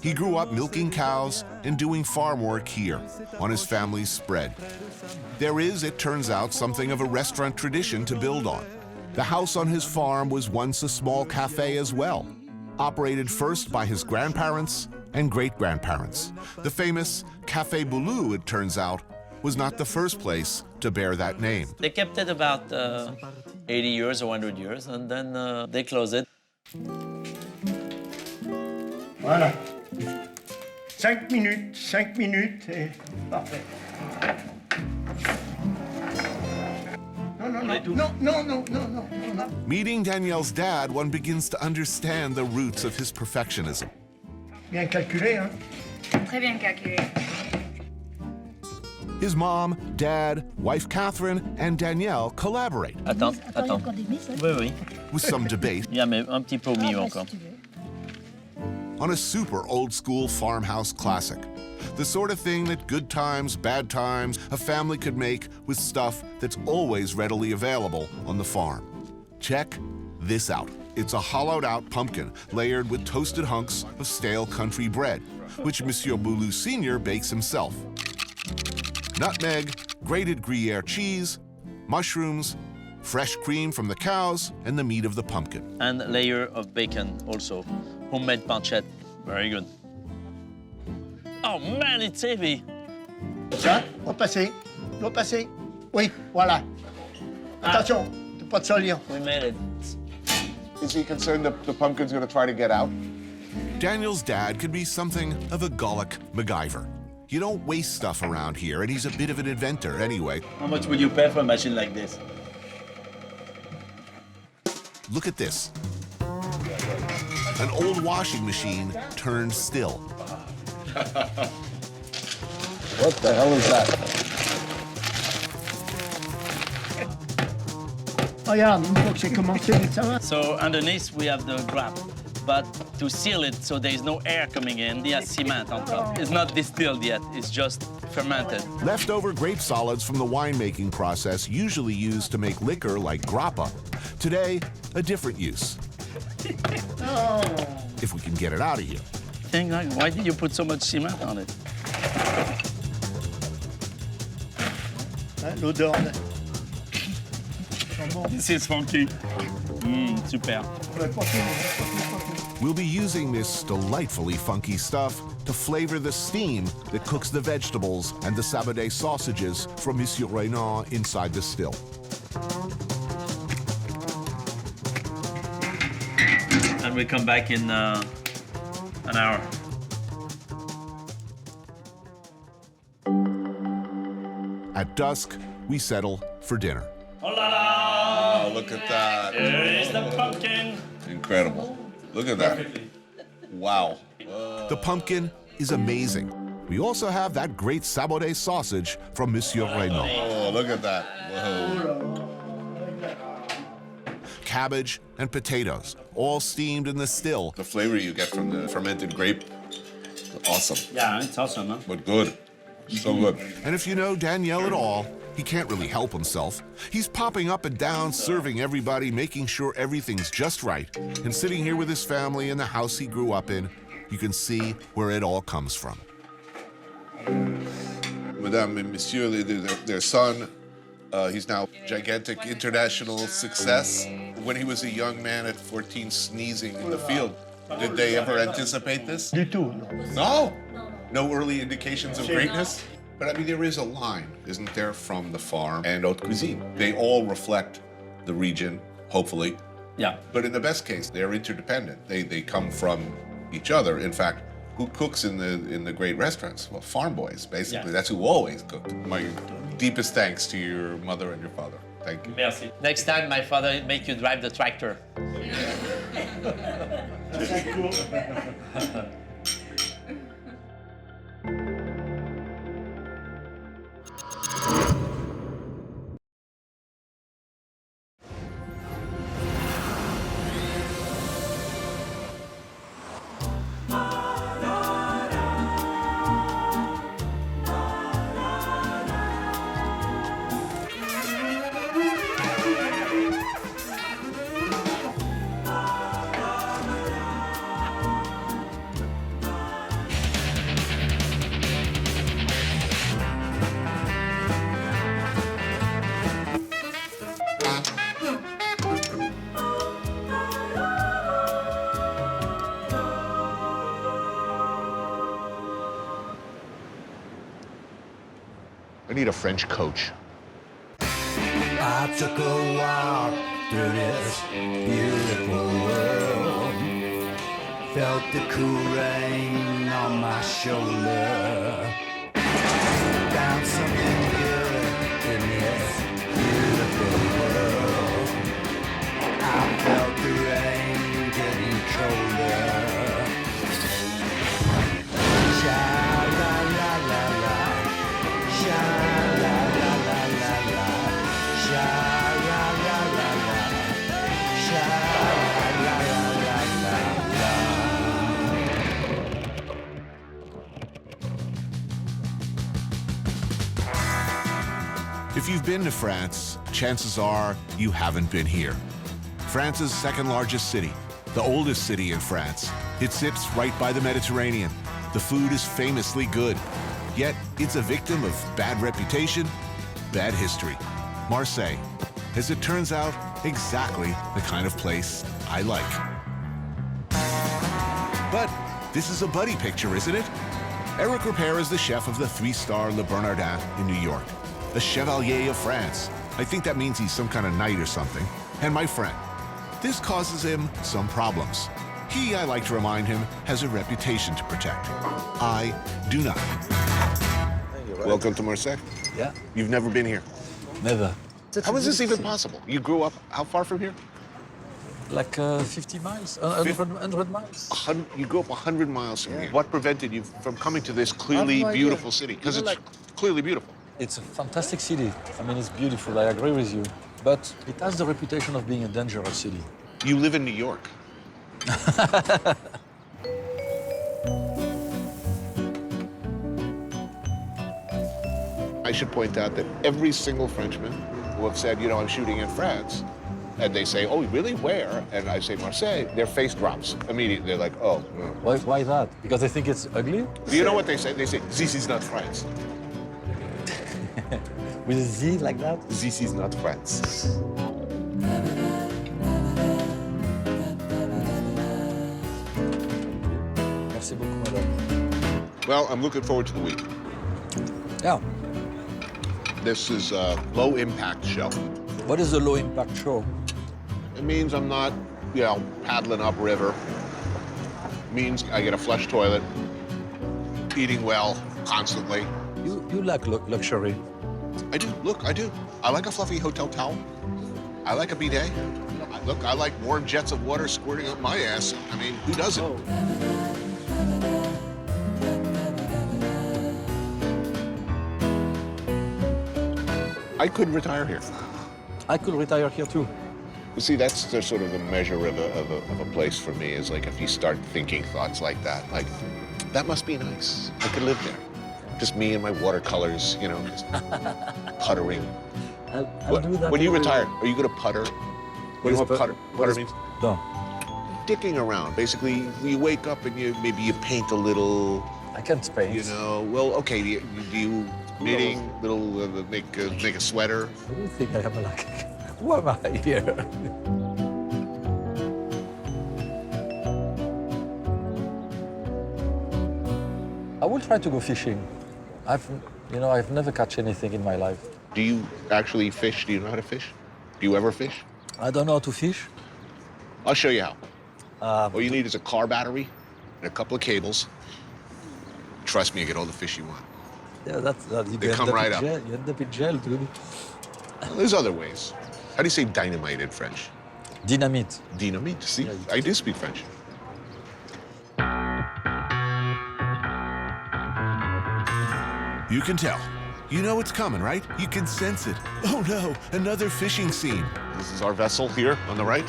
He grew up milking cows and doing farm work here on his family's spread. There is, it turns out, something of a restaurant tradition to build on. The house on his farm was once a small cafe as well, operated first by his grandparents and great-grandparents. The famous Café Boulud, it turns out, was not the first place to bear that name. They kept it about 80 years or 100 years, and then they closed it. Voilà. 5 minutes, et parfait. No. Meeting Daniel's dad, one begins to understand the roots of his perfectionism. Bien calculé, hein? Très bien calculé. His mom, dad, wife Catherine, and Danielle collaborate. Attends. Oui. With some debate. Il y a mais un petit peu au milieu encore. On a super old-school farmhouse classic. The sort of thing that good times, bad times, a family could make with stuff that's always readily available on the farm. Check this out. It's a hollowed-out pumpkin layered with toasted hunks of stale country bread, which Monsieur Boulud Sr. bakes himself. Nutmeg, grated Gruyere cheese, mushrooms, fresh cream from the cows, and the meat of the pumpkin. And a layer of bacon also. Homemade pancetta. Very good. Oh man, it's heavy. Ça, repasser. Oui, voilà. Attention, pas de soliant. We made it. Is he concerned that the pumpkin's going to try to get out? Daniel's dad could be something of a Gallic MacGyver. You don't waste stuff around here, and he's a bit of an inventor anyway. How much would you pay for a machine like this? Look at this. An old washing machine turned still. What the hell is that? Regarde, une fois que c'est commencé, ça va. So underneath we have the grap, but to seal it so there is no air coming in, they have cement on top. It's not distilled yet, it's just fermented. Leftover grape solids from the winemaking process usually used to make liquor like grappa. Today, a different use. If we can get it out of here. Why did you put so much cement on it? L'odeur. This is funky. Super. We'll be using this delightfully funky stuff to flavor the steam that cooks the vegetables and the sabodé sausages from Monsieur Renan inside the still. And we come back in an hour. At dusk, we settle for dinner. Oh, look at that. Here is the pumpkin. Incredible. Look at that. Wow. The pumpkin is amazing. We also have that great sabodé sausage from Monsieur Renan. Oh, look at that. Whoa. Cabbage and potatoes, all steamed in the still. The flavor you get from the fermented grape, awesome. Yeah, it's awesome, huh? But good. So good. And if you know Daniel at all, he can't really help himself. He's popping up and down, serving everybody, making sure everything's just right. And sitting here with his family in the house he grew up in, you can see where it all comes from. Madame and Monsieur, their son, he's now gigantic international success. When he was a young man at 14 sneezing in the field, did they ever anticipate this? Du tout. No? No early indications of greatness? But I mean, there is a line, isn't there, from the farm and haute cuisine. They all reflect the region, hopefully. Yeah. But in the best case, they're interdependent. They come from each other. In fact, who cooks in the great restaurants? Well, farm boys, basically. Yeah. That's who always cooked. My deepest thanks to your mother and your father. Thank you. Merci. Next time, my father make you drive the tractor. need a French coach. I took a walk through this beautiful world. Felt the cool rain on my shoulder. Found something good in this beautiful world. I felt the rain getting colder. Sha la la la la, sha la la la la la, sha la la la la, sha la la la la la. If you've been to France, chances are you haven't been here. France's second largest city, the oldest city in France. It sits right by the Mediterranean. The food is famously good, yet it's a victim of bad reputation, bad history. Marseille, as it turns out, exactly the kind of place I like. But this is a buddy picture, isn't it? Eric Ripert is the chef of the 3-star Le Bernardin in New York, a Chevalier of France. I think that means he's some kind of knight or something. And my friend. This causes him some problems. He, I like to remind him, has a reputation to protect. I do not. Welcome to Marseille. Yeah. You've never been here? Never. How is this even possible? You grew up how far from here? Like 50 miles, 100 miles. You grew up 100 miles from here. What prevented you from coming to this clearly beautiful city? Because it's clearly beautiful. It's a fantastic city. I mean, it's beautiful, I agree with you. But it has the reputation of being a dangerous city. You live in New York. I should point out that every single Frenchman who have said, you know, I'm shooting in France, and they say, oh, really, where? And I say Marseille, their face drops immediately. They're like, oh. Why that? Because they think it's ugly? Do you know what they say? They say, this is not France. With a Z like that? This is not France. Merci beaucoup, madame. Well, I'm looking forward to the week. Yeah. This is a low-impact show. What is a low-impact show? It means I'm not, you know, paddling upriver. It means I get a flush toilet, eating well, constantly. You like luxury. I do. Look, I do. I like a fluffy hotel towel. I like a bidet. Look, I like warm jets of water squirting up my ass. I mean, who doesn't? I could retire here. I could retire here too. You see, that's the sort of the measure of a place for me, is like if you start thinking thoughts like that, that must be nice. I could live there. Just me and my watercolors, you know, just puttering. I'll do that. When you retire, are you going to putter? What do you know what putter means? No. Dicking around. Basically, you wake up and maybe you paint a little. I can't paint. You know, well, okay. Do you knitting, make a sweater? I don't think I have like. Who am I here? I will try to go fishing. I've never catch anything in my life. Do you actually fish? Do you know how to fish? Do you ever fish? I don't know how to fish. I'll show you how. All you need is a car battery and a couple of cables. Trust me, you get all the fish you want. Yeah, they come right up. You end up in jail, dude. Well, there's other ways. How do you say dynamite in French? Dynamite. Dynamite. See, yeah, I do speak French. You can tell. You know it's coming, right? You can sense it. Oh no, another fishing scene. This is our vessel here on the right.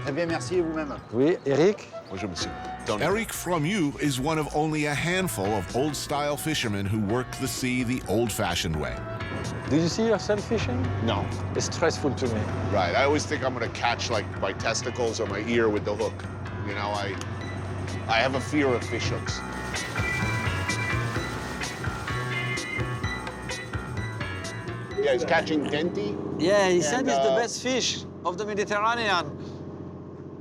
Très bien, merci, et vous-même. Oui, Eric? Bonjour, monsieur. Eric Fromu is one of only a handful of old-style fishermen who work the sea the old-fashioned way. Do you see yourself fishing? No. It's stressful to me. Right, I always think I'm gonna catch like my testicles or my ear with the hook. You know, I have a fear of fish hooks. Yeah, he's catching denti. Yeah, he said it's the best fish of the Mediterranean.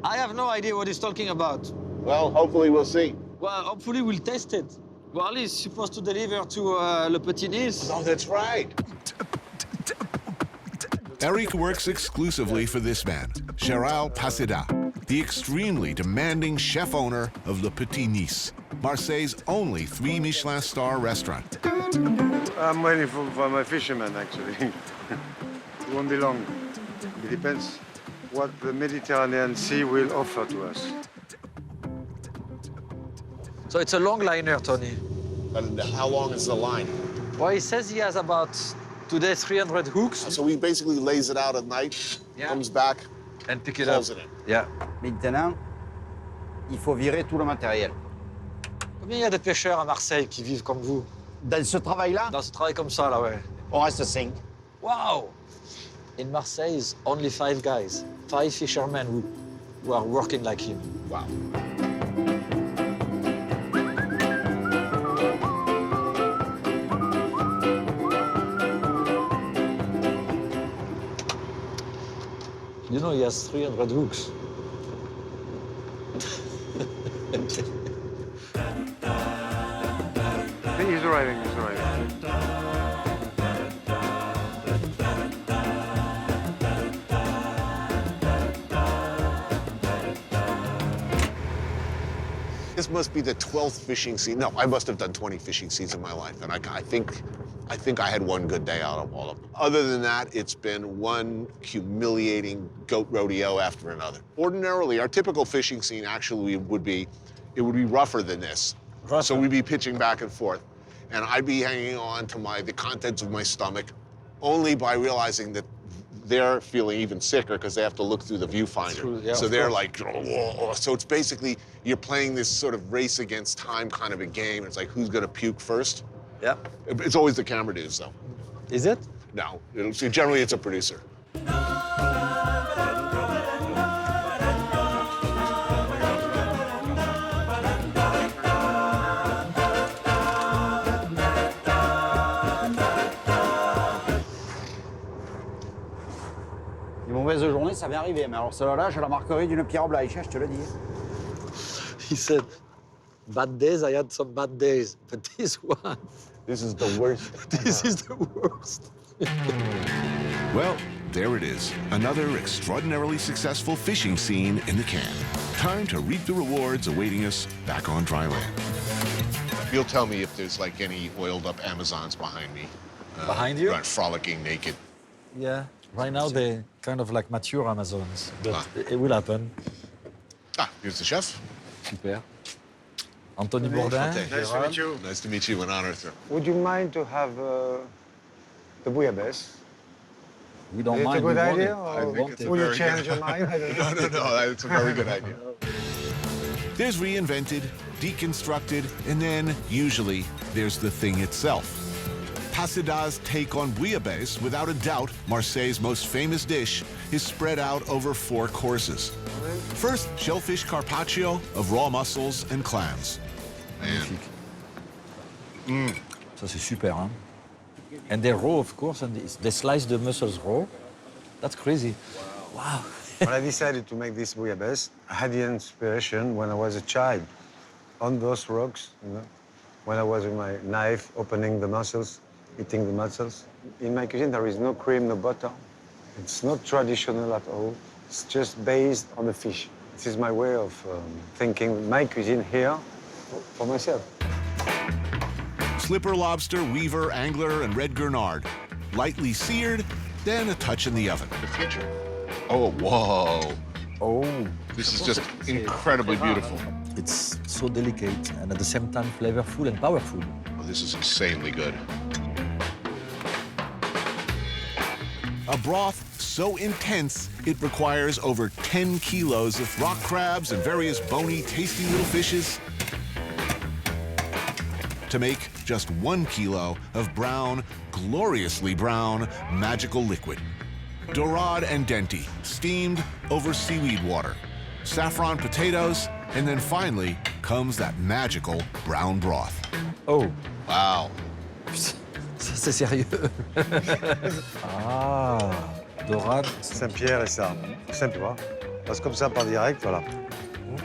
I have no idea what he's talking about. Well, hopefully we'll see. Well, hopefully we'll taste it. Well, he's supposed to deliver to Le Petit Nice. Oh, that's right. Eric works exclusively for this man, Gérald Paseda, the extremely demanding chef owner of Le Petit Nice, Marseille's only 3 Michelin star restaurant. I'm waiting for my fisherman, actually. It won't be long. It depends what the Mediterranean Sea will offer to us. So it's a long liner, Tony. And how long is the line? Well, he says he has about, today, 300 hooks. So he basically lays it out at night, comes back, and pick it up. pulls it in. Yeah. Maintenant, il faut virer tout le matériel. Combien il y a de pêcheurs à Marseille qui vivent comme vous? Dans ce travail-là? Dans ce travail comme ça, là, ouais. On reste 5. Wow! In Marseille, it's only 5 guys, 5 fishermen who are working like him. Wow. You know, he has 300 hooks. He's arriving, he's arriving. This must be the 12th fishing season. No, I must have done 20 fishing seasons in my life, and I think I had one good day out of all of them. Other than that, it's been one humiliating goat rodeo after another. Ordinarily, our typical fishing scene actually would be rougher than this. So we'd be pitching back and forth, and I'd be hanging on to the contents of my stomach only by realizing that they're feeling even sicker because they have to look through the viewfinder. So they're like, oh. So it's basically, you're playing this sort of race against time kind of a game. It's like, who's gonna puke first? Yeah. It's always the camera dudes, though. Is it? No, generally it's a producer. Une mauvaise journée, ça m'est arrivé. Mais alors celle-là, je la marquerai d'une pierre blanche, je te le dis. He said, bad days, I had some bad days, but this one... This is the worst. This is the worst. Well, there it is, another extraordinarily successful fishing scene in the can. Time to reap the rewards awaiting us back on dry land. You'll tell me if there's like any oiled up Amazons behind me. Behind you? Right, frolicking naked. Yeah. Right now, they're kind of like mature Amazons, but it will happen. Ah, here's the chef. Super. Anthony Bourdain. Nice to meet you. Nice to meet you, an honor, sir. Would you mind to have the Bouillabaisse? We don't Is it mind. a good We want idea? it. Or I want it. will you change your mind? I don't know. No, it's a very good idea. There's reinvented, deconstructed, and then, usually, there's the thing itself. Paseda's take on bouillabaisse, without a doubt, Marseille's most famous dish, is spread out over 4 courses. First, shellfish carpaccio of raw mussels and clams. Magnifique. Ça, c'est super, hein? And they're raw, of course, and they slice the mussels raw. That's crazy. Wow. When I decided to make this bouillabaisse, I had the inspiration when I was a child, on those rocks, you know, when I was with my knife opening the mussels, eating the mussels. In my cuisine, there is no cream, no butter. It's not traditional at all. It's just based on the fish. This is my way of thinking my cuisine here for myself. Slipper lobster, weaver, angler, and red gurnard. Lightly seared, then a touch in the oven. The future. Oh, whoa. Oh. This is just incredibly beautiful. It's so delicate and at the same time flavorful and powerful. Oh, this is insanely good. A broth so intense, it requires over 10 kilos of rock crabs and various bony, tasty little fishes to make just 1 kilo of brown, gloriously brown, magical liquid. Dorade and denti, steamed over seaweed water. Saffron potatoes, and then finally comes that magical brown broth. Oh. Wow. Ça, c'est sérieux. Ah, dorade. Saint-Pierre et ça. Simple, tu vois. Passe comme ça par direct, voilà.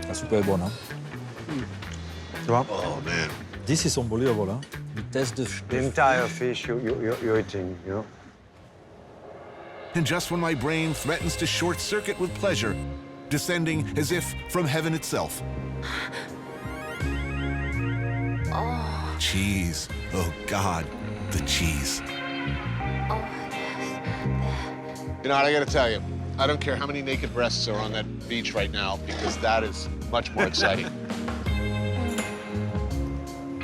La soupe est bonne, hein? Tu vois? Oh, man. This is unbelievable, huh? You taste The entire fish you're eating, you know? And just when my brain threatens to short-circuit with pleasure, descending as if from heaven itself. Oh. Cheese. Oh, God, the cheese. Oh, yes. You know what, I gotta tell you, I don't care how many naked breasts are on that beach right now, because that is much more exciting.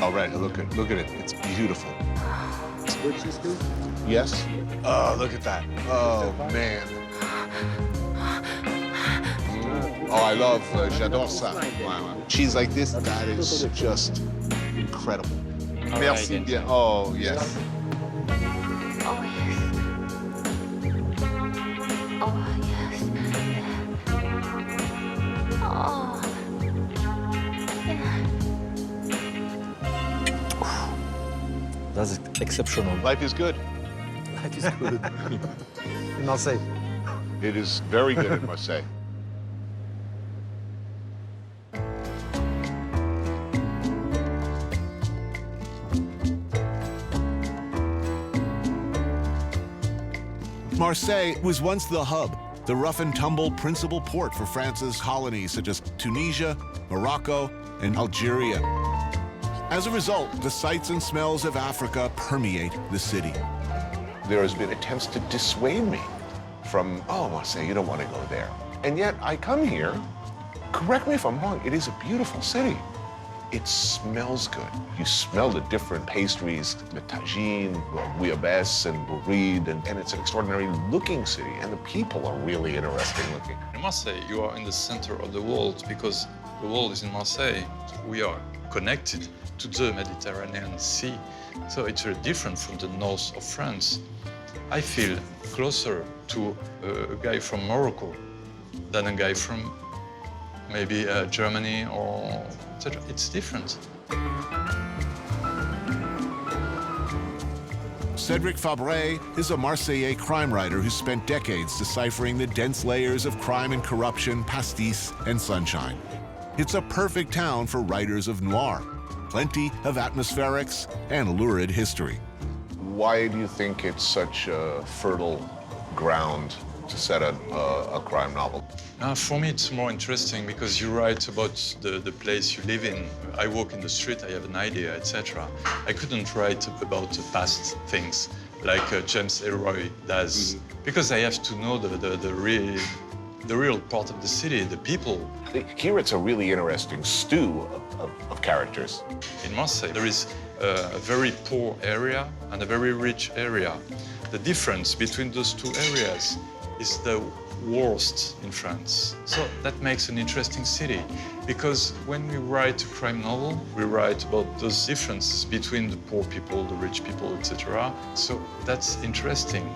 All right, look at it. It's beautiful. Yes? Oh, look at that. Oh, man. Oh, I love, j'adore ça. Wow. Cheese like this, that is just incredible. Merci bien. Oh, yes. Oh, yes. Oh, yes. Oh. Yeah. That's exceptional. Life is good. Life is good. In Marseille. It is very good in Marseille. Marseille was once the hub, the rough and tumble principal port for France's colonies such as Tunisia, Morocco, and Algeria. As a result, the sights and smells of Africa permeate the city. There has been attempts to dissuade me from, oh, Marseille, you don't want to go there. And yet I come here, correct me if I'm wrong, it is a beautiful city. It smells good. You smell the different pastries, the tagine, Bouillabaisse and Boulud, and it's an extraordinary looking city, and the people are really interesting looking. In Marseille, you are in the center of the world because the world is in Marseille. We are connected to the Mediterranean Sea, so it's very different from the north of France. I feel closer to a guy from Morocco than a guy from maybe Germany or etc. It's different. Cédric Fabre is a Marseillais crime writer who spent decades deciphering the dense layers of crime and corruption, pastis, and sunshine. It's a perfect town for writers of noir, plenty of atmospherics and lurid history. Why do you think it's such a fertile ground to set a crime novel? For me, it's more interesting because you write about the place you live in. I walk in the street, I have an idea, etc. I couldn't write about the past things like James Ellroy does, because I have to know the real part of the city, the people. Here it's a really interesting stew of characters. In Marseille, there is a very poor area and a very rich area. The difference between those two areas is the worst in France. So that makes an interesting city, because when we write a crime novel, we write about those differences between the poor people, the rich people, etc. So that's interesting.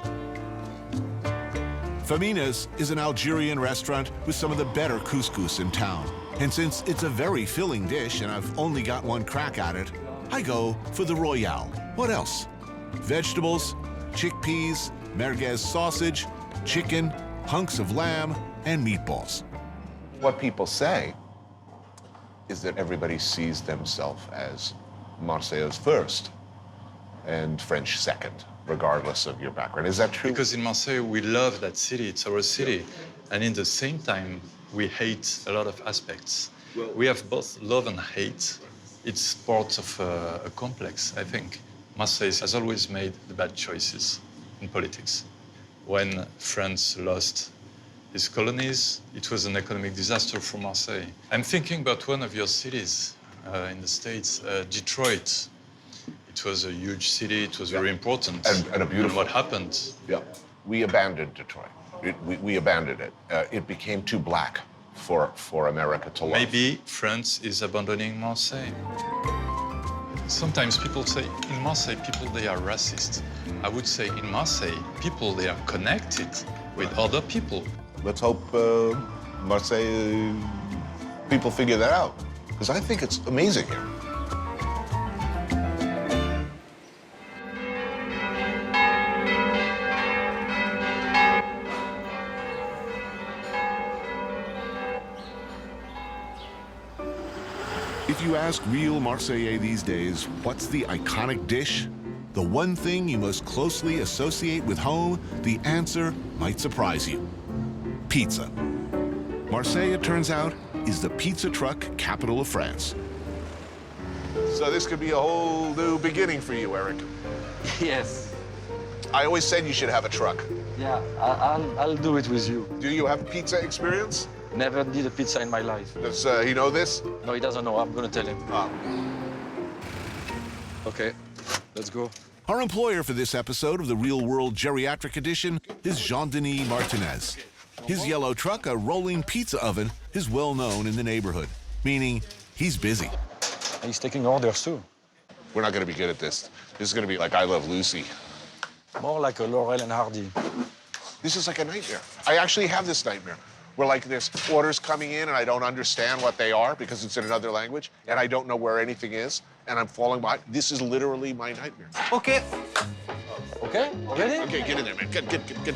Famina's is an Algerian restaurant with some of the better couscous in town. And since it's a very filling dish and I've only got one crack at it, I go for the Royale. What else? Vegetables, chickpeas, merguez sausage, chicken, hunks of lamb, and meatballs. What people say is that everybody sees themselves as Marseillais first and French second, regardless of your background. Is that true? Because in Marseille, we love that city, it's our city. And in the same time, we hate a lot of aspects. We have both love and hate. It's part of a complex, I think. Marseille has always made the bad choices in politics. When France lost its colonies, it was an economic disaster for Marseille. I'm thinking about one of your cities in the States, Detroit. It was a huge city, it was very important. And a beautiful. And what happened? Yeah, we abandoned Detroit. We abandoned it. It became too black for America to love. Maybe France is abandoning Marseille. Sometimes people say, in Marseille, people, they are racist. I would say, in Marseille, people, they are connected with other people. Let's hope Marseille people figure that out, because I think it's amazing here. If you ask real Marseillais these days, what's the iconic dish? The one thing you most closely associate with home, the answer might surprise you. Pizza. Marseille, it turns out, is the pizza truck capital of France. So this could be a whole new beginning for you, Eric. Yes. I always said you should have a truck. Yeah, I'll do it with you. Do you have pizza experience? Never did a pizza in my life. Does he know this? No, he doesn't know. I'm gonna tell him. Ah. Okay, let's go. Our employer for this episode of the Real World Geriatric Edition is Jean-Denis Martinez. His yellow truck, a rolling pizza oven, is well known in the neighborhood, meaning he's busy. He's taking orders too. We're not gonna be good at this. This is gonna be like I Love Lucy. More like a Laurel and Hardy. This is like a nightmare. I actually have this nightmare where like there's orders coming in and I don't understand what they are because it's in another language and I don't know where anything is and I'm falling behind. This is literally my nightmare. Okay. Okay, ready? Okay, get in there, man. Get,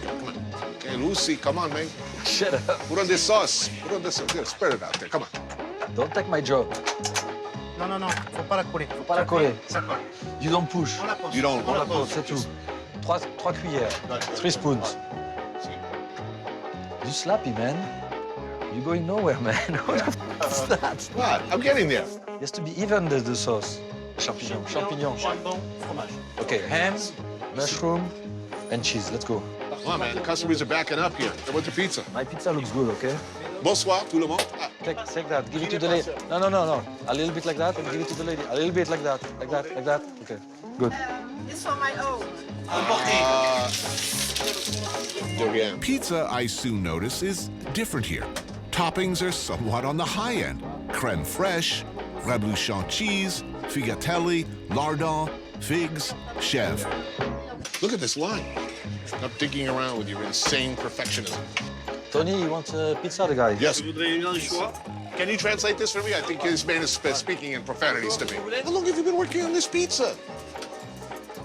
come on. Okay, Lucy, come on, man. Shut up. Put on this sauce. Put on this, spread it out there, come on. Don't take my job. Non, faut pas la coller. Faut pas la coller. You don't push. On la pose. You don't. On la pose, c'est tout. 3 cuillères, 3 spoons. You slappy, man. You're going nowhere, man. What's that? What? I'm getting there. It has to be even, the sauce. Champignon. Jambon, fromage. Okay, ham, mushroom, and cheese. Let's go. Come on, man. The customers are backing up here. They want the pizza. My pizza looks good, okay? Bonsoir, tout le monde. Take that. Give it to the lady. No. A little bit like that, and give it to the lady. A little bit like that. Like that. Okay. Good. It's for my own. Pizza, I soon notice, is different here. Toppings are somewhat on the high end. Creme fraiche, reblochon cheese, figatelli, lardon, figs, chèvre. Look at this line. Stop digging around with your insane perfectionism. Tony, you want pizza, the guy? Yes. Can you translate this for me? I think this man is speaking in profanities to me. How long have you been working on this pizza?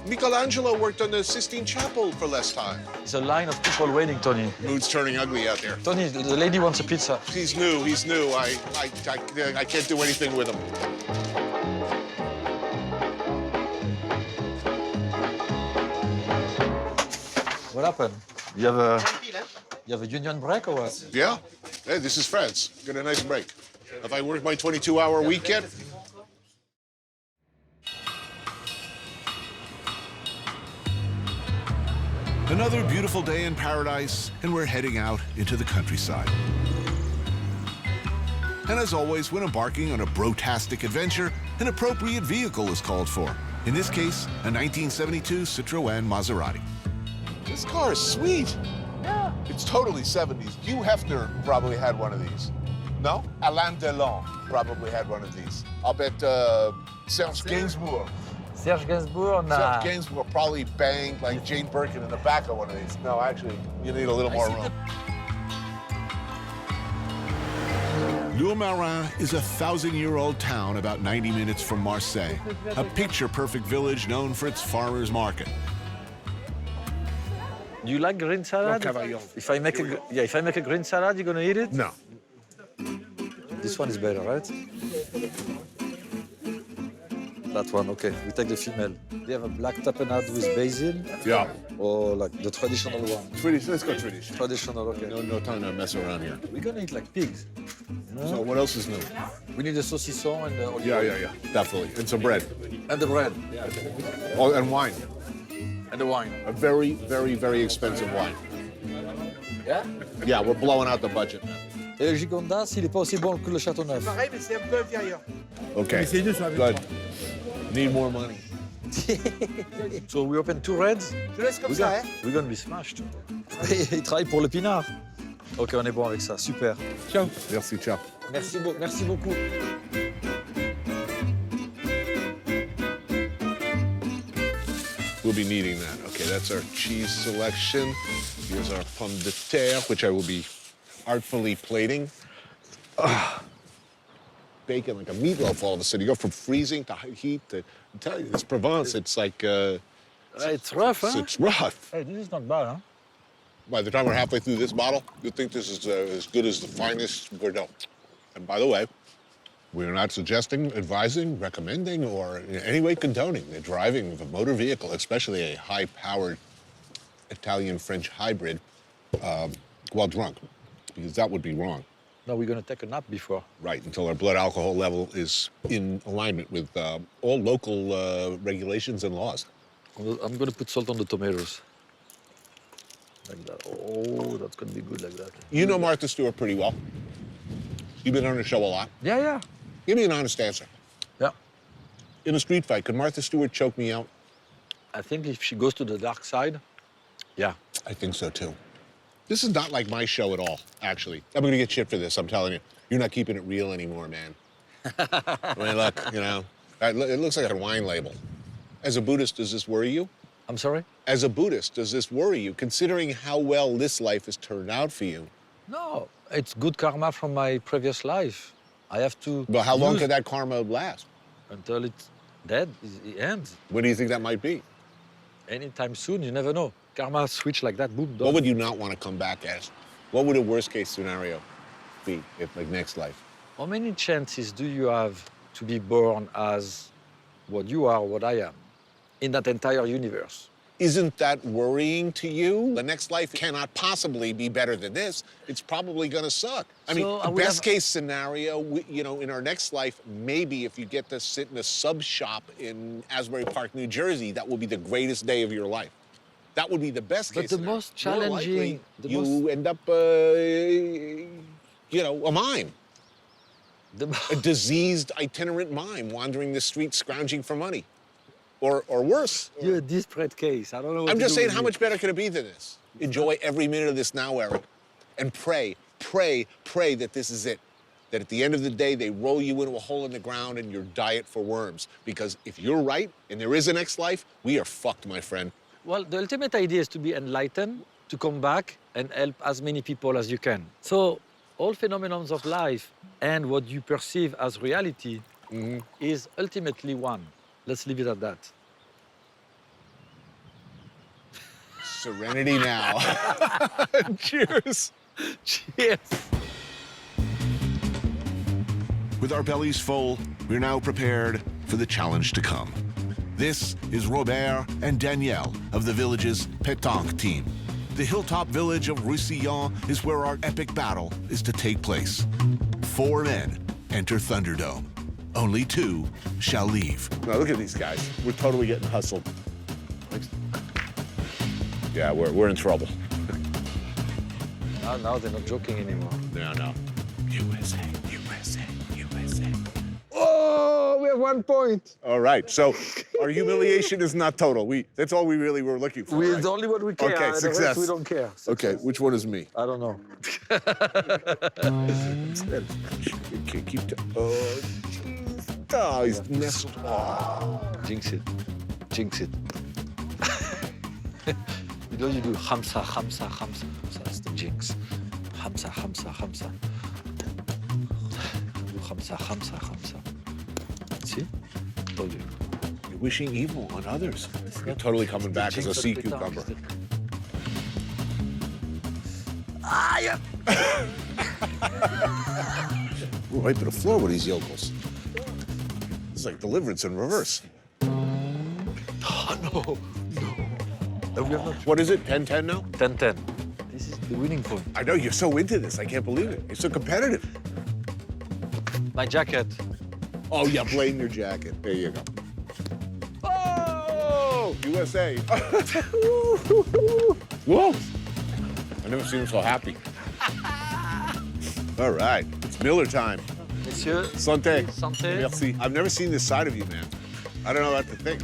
Michelangelo worked on the Sistine Chapel for less time. It's a line of people waiting, Tony. Mood's turning ugly out there. Tony, the lady wants a pizza. He's new. I can't do anything with him. What happened? You have a union break or what? Yeah. Hey, this is France. Get a nice break. If I work my 22-hour weekend. Another beautiful day in paradise, and we're heading out into the countryside. And as always, when embarking on a brotastic adventure, an appropriate vehicle is called for. In this case, a 1972 Citroën Maserati. This car is sweet. Yeah. It's totally 70s. Hugh Hefner probably had one of these. No? Alain Delon probably had one of these. I'll bet Serge Gainsbourg. Serge Gainsbourg, nah. Serge Gainsbourg probably banged like Jane Birkin in the back of one of these. No, actually, you need a little more room. Lourmarin is a 1,000-year-old town about 90 minutes from Marseille, a picture-perfect village known for its farmers' market. Do you like green salad? If I make a green salad, you're gonna eat it? No. This one is better, right? That one, okay. We take the female. They have a black tapenade with basil? Yeah. Or like the traditional one? Let's go traditional. Traditional, okay. No time to mess around here. We're gonna eat like pigs. No? So what else is new? We need a saucisson and olive Yeah, oil. definitely. And some bread. And the bread. Oh, and wine. And the wine. A very, very, very expensive wine. Yeah? Yeah, we're blowing out the budget. Et le Gigondas, il est pas aussi bon que le Châteauneuf. Pareil, mais c'est un peu inférieur. Okay. Good. Need more money. So we open 2 reds. Je laisse comme ça, hein. We're gonna be smashed. Il travaille pour le pinard. Ok, on est bon avec ça. Super. Ciao. Merci, ciao. Merci beaucoup. We'll be needing that. Okay, that's our cheese selection. Here's our pomme de terre, which I will be artfully plating. Bacon like a meatloaf all of a sudden. You go from freezing to high heat to, I'm telling you, it's Provence. It's like... it's rough, huh? It's rough. Hey, this is not bad, huh? By the time we're halfway through this bottle, you'll think this is as good as the finest Bordeaux. And by the way, We're not suggesting, advising, recommending, or in any way condoning the driving of a motor vehicle, especially a high-powered Italian-French hybrid, while drunk, because that would be wrong. No, we're gonna take a nap before. Right, until our blood alcohol level is in alignment with all local regulations and laws. I'm gonna put salt on the tomatoes. Like that. Oh, that's gonna be good like that. You know Martha Stewart pretty well. You've been on her show a lot. Yeah, yeah. Give me an honest answer. Yeah. In a street fight, could Martha Stewart choke me out? I think if she goes to the dark side, yeah. I think so too. This is not like my show at all, actually. I'm gonna get shit for this, I'm telling you. You're not keeping it real anymore, man. I mean, look, you know, it looks like a wine label. As a Buddhist, does this worry you? I'm sorry? As a Buddhist, does this worry you, considering how well this life has turned out for you? No, it's good karma from my previous life. I have to. But how long could that karma last? Until it's dead, it ends. When do you think that might be? Anytime soon, you never know. Karma switch like that, boom, done. What would you not want to come back as? What would a worst-case scenario be, if, like, next life? How many chances do you have to be born as what you are, what I am, in that entire universe? Isn't that worrying to you? The next life cannot possibly be better than this. It's probably going to suck. I mean, best case scenario, you know, in our next life, maybe if you get to sit in a sub shop in Asbury Park, New Jersey, that will be the greatest day of your life. That would be the best case scenario. But the most challenging... You end up, you know, a mime. A diseased itinerant mime wandering the streets scrounging for money. Or worse. You're a desperate case. I don't know what I'm to just do saying, with how you. much better could it be than this? Enjoy every minute of this now, Eric. And pray that this is it. That at the end of the day, they roll you into a hole in the ground and you're diet for worms. Because if you're right and there is a next life, we are fucked, my friend. Well, the ultimate idea is to be enlightened, to come back and help as many people as you can. So all phenomena of life and what you perceive as reality is ultimately one. Let's leave it at that. Serenity now. Cheers. Cheers. With our bellies full, we're now prepared for the challenge to come. This is Robert and Danielle of the village's Petanque team. The hilltop village of Roussillon is where our epic battle is to take place. 4 men enter Thunderdome. Only 2 shall leave. Now look at these guys. We're totally getting hustled. Yeah, we're in trouble. Now they're not joking anymore. No. USA. Oh, we have 1 point. All right, so our humiliation is not total. That's all we really were looking for. It's only what we care. Okay, The success. rest we don't care. Success. Okay, which one is me? I don't know. Keep oh, jeez. Oh, he's nestled. Oh. Jinx it. You know, you do hamsa. That's the jinx. Hamsa. Do hamsa. See? Told you. You're wishing evil on others. You're totally coming back as a sea cucumber. Yeah. We're right to the floor with these yokels. It's like Deliverance in reverse. Oh, no. We have not... What is it, 10-10 now? 10-10. This is the winning point. I know, you're so into this. I can't believe it. You're so competitive. My jacket. Oh, yeah, blame your jacket. There you go. Oh! USA. Whoa! I've never seen him so happy. All right, it's Miller time. Monsieur. Santé. Santé. Merci. I've never seen this side of you, man. I don't know what to think.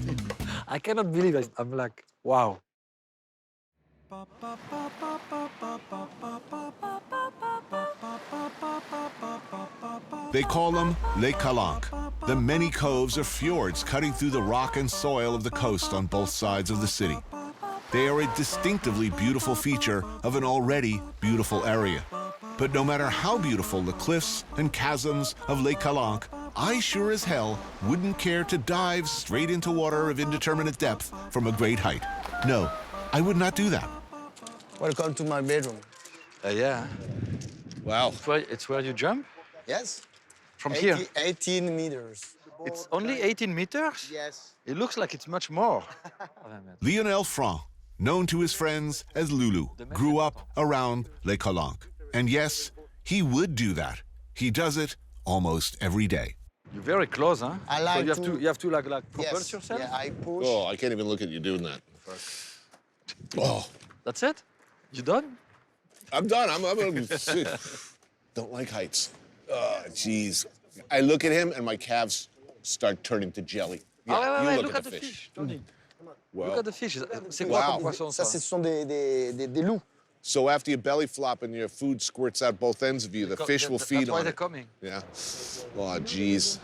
I cannot believe it. I'm like, wow. They call them Les Calanques, the many coves or fjords cutting through the rock and soil of the coast on both sides of the city. They are a distinctively beautiful feature of an already beautiful area. But no matter how beautiful the cliffs and chasms of Les Calanques, I sure as hell wouldn't care to dive straight into water of indeterminate depth from a great height. No, I would not do that. Welcome to my bedroom. Yeah. Wow. It's where you jump? Yes. From here? 18 meters. It's only 18 meters? Yes. It looks like it's much more. Lionel Franc, known to his friends as Lulu, grew up around Les Calanques. And yes, he would do that. He does it almost every day. You're very close, huh? I like so you have to like propulse yes. yourself? Yeah, I push. Oh, I can't even look at you doing that. Oh. That's it? You done? I'm done. I'm don't like heights. Oh, jeez. I look at him and my calves start turning to jelly. Yeah, you look at the fish. Tony. Well, Look at the fish. C'est quoi comme poisson, Ça, ce sont des loups. So after your belly flop and your food squirts out both ends of you, the fish will feed That's why on they're it. coming. Yeah. Oh, jeez.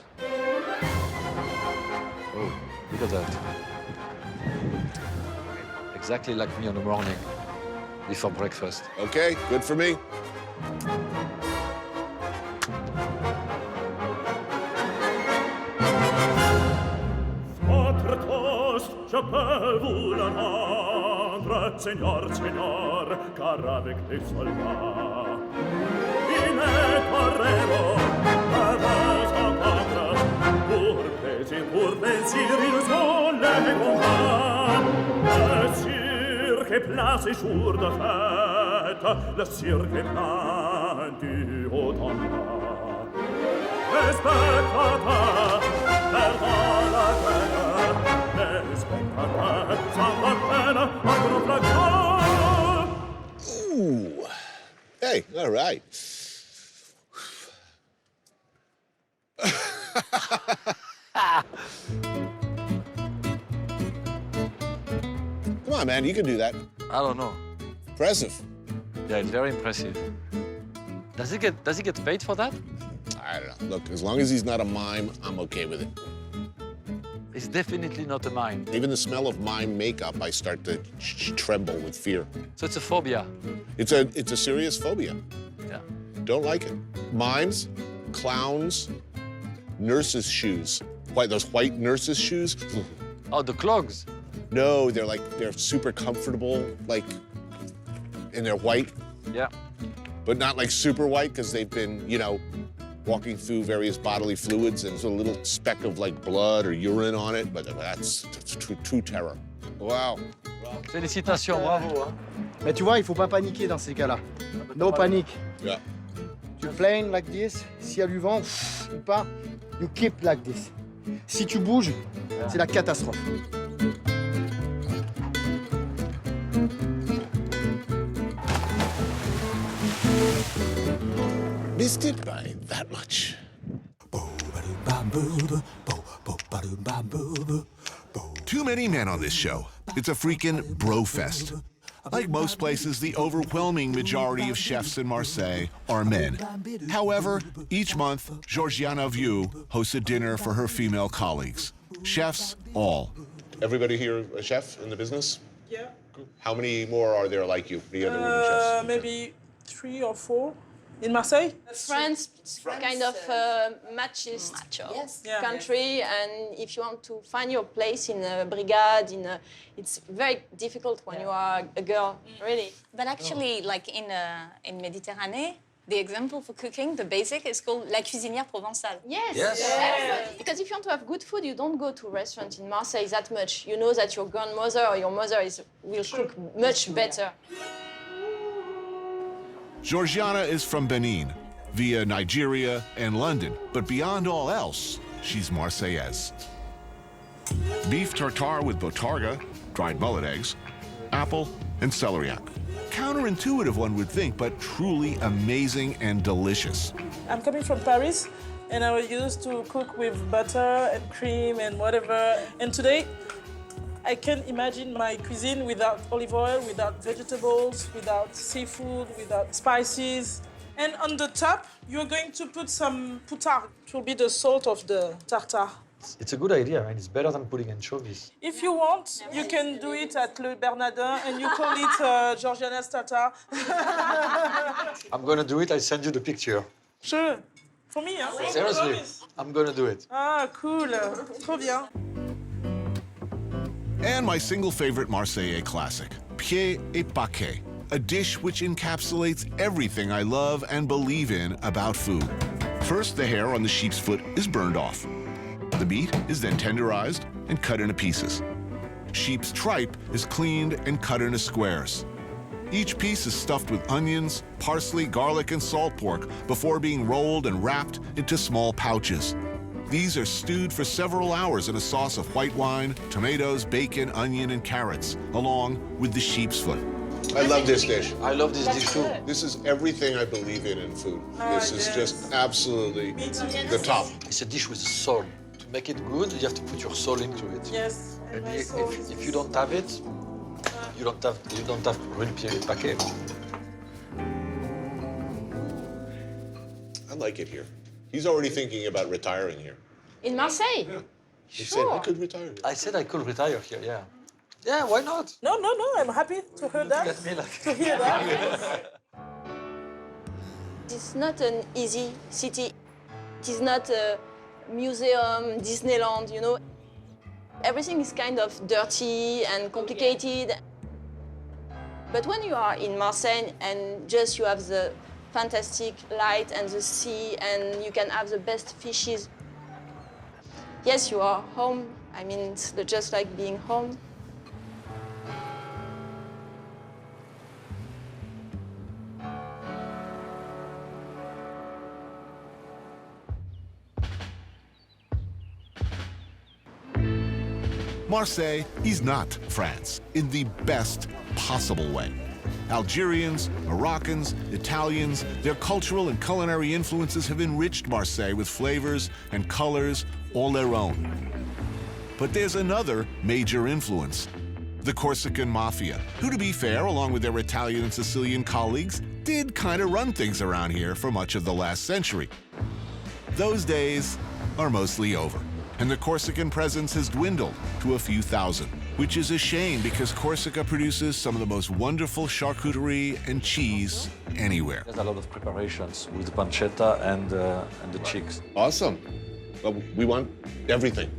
Oh, look at that. Exactly like me in the morning, before breakfast. Okay, good for me. Votre toast, je peux vous le rendre, Seigneur, Seigneur, car avec les soldats, il est torero, avec entendre, pour plaisir, ils ont les combats. Le cirque est place et jour de fête, le cirque est plein du haut en bas. Les spectateurs perdent la tête, les spectateurs sans la peine entre flacons. Ooh. Hey, all right. Come on, man, you can do that. I don't know. Impressive. Yeah, it's very impressive. Does he get paid for that? I don't know. Look, as long as he's not a mime, I'm okay with it. It's definitely not a mime. Even the smell of mime makeup, I start to tremble with fear. So it's a phobia. It's a serious phobia. Yeah. Don't like it. Mimes, clowns, nurses' shoes. Those white nurses' shoes? Oh, the clogs? No, they're super comfortable, and they're white. Yeah. But not like super white because they've been, walking through various bodily fluids and there's a little speck of blood or urine on it, but that's true terror. Wow. Félicitations, bravo. Hein. Mais tu vois, il faut pas paniquer dans ces cas-là. No panic. Yeah. Tu plane like this. S'il y a du vent ou pas, you keep like this. Si tu bouges, c'est la catastrophe. Missed it by that much. Too many men on this show. It's a freaking bro fest. Like most places, the overwhelming majority of chefs in Marseille are men. However, each month, Georgiana Vieux hosts a dinner for her female colleagues. Chefs, all. Everybody here a chef in the business? Yeah. How many more are there like you? The other women chefs? Maybe 3 or 4. In Marseille? France kind of machist country, and if you want to find your place in a brigade, it's very difficult when you are a girl, really. But actually, like in Mediterranean, the example for cooking, the basic, is called la cuisinière provençale. Yes. Because if you want to have good food, you don't go to a restaurant in Marseille that much. You know that your grandmother or your mother will cook much better. Georgiana is from Benin, via Nigeria and London, but beyond all else, she's Marseillaise. Beef tartare with botarga, dried mullet eggs, apple, and celeriac. Counterintuitive, one would think, but truly amazing and delicious. I'm coming from Paris, and I used to cook with butter and cream and whatever. And today, I can't imagine my cuisine without olive oil, without vegetables, without seafood, without spices. And on the top, you're going to put some poutargue. It will be the salt of the tartare. It's a good idea, and it's better than putting anchovies. If you want, you can do it at Le Bernardin, and you call it Georgiana's tartare. I'm gonna do it, I'll send you the picture. Sure. For me, hein? Seriously, I'm gonna do it. Ah, cool. Trop bien. And my single favorite Marseillais classic, pied et paquet, a dish which encapsulates everything I love and believe in about food. First, the hair on the sheep's foot is burned off. The meat is then tenderized and cut into pieces. Sheep's tripe is cleaned and cut into squares. Each piece is stuffed with onions, parsley, garlic, and salt pork before being rolled and wrapped into small pouches. These are stewed for several hours in a sauce of white wine, tomatoes, bacon, onion, and carrots, along with the sheep's foot. I love this dish. I love this dish too. This is everything I believe in food. This is just absolutely the top. It's a dish with soul. To make it good, you have to put your soul into it. Yes. And if you don't have it, you don't have real paquet. I like it here. He's already thinking about retiring here. In Marseille? Yeah. He Sure. said I could retire here. I said I could retire here, yeah. Yeah, why not? No, I'm happy to hear that. Get me like... To hear that. It's not an easy city. It is not a museum, Disneyland, you know. Everything is kind of dirty and complicated. But when you are in Marseille and just you have the fantastic light and the sea and you can have the best fishes, yes, you are home. I mean, it's just like being home. Marseille is not France in the best possible way. Algerians, Moroccans, Italians, their cultural and culinary influences have enriched Marseille with flavors and colors all their own. But there's another major influence, the Corsican mafia, who, to be fair, along with their Italian and Sicilian colleagues, did kind of run things around here for much of the last century. Those days are mostly over, and the Corsican presence has dwindled to a few thousand, which is a shame because Corsica produces some of the most wonderful charcuterie and cheese anywhere. There's a lot of preparations with pancetta and the cheeks. Awesome. Well, we want everything.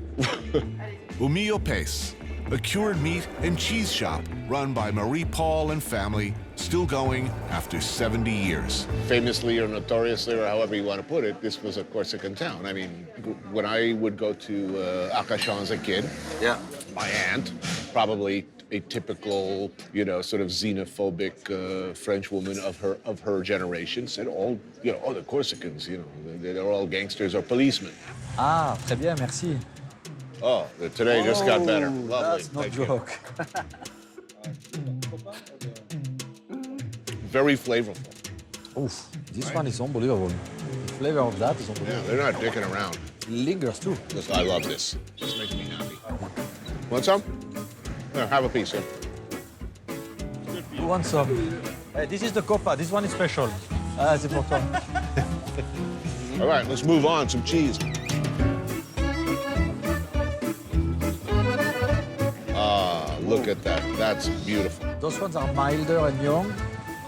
Bouillabaisse, a cured meat and cheese shop run by Marie-Paul and family, still going after 70 years. Famously or notoriously, or however you want to put it, this was a Corsican town. I mean, when I would go to Arcachon as a kid, yeah, my aunt, probably a typical, you know, sort of xenophobic French woman of her generation, said all, you know, the Corsicans, you know, they're all gangsters or policemen. Ah, très bien, merci. Oh, today just got better. Lovely. That's no Thank you. joke. Very flavorful. Oof, this one is unbelievable. The flavor of that is unbelievable. Yeah, they're not dicking around. It lingers too. I love this. This makes me happy. Want some? Here, have a piece here. Who wants some? Hey, this is the copa. This one is special. Ah, c'est pour toi. All right, let's move on. Some cheese. Ah, look at that. That's beautiful. Those ones are milder and young.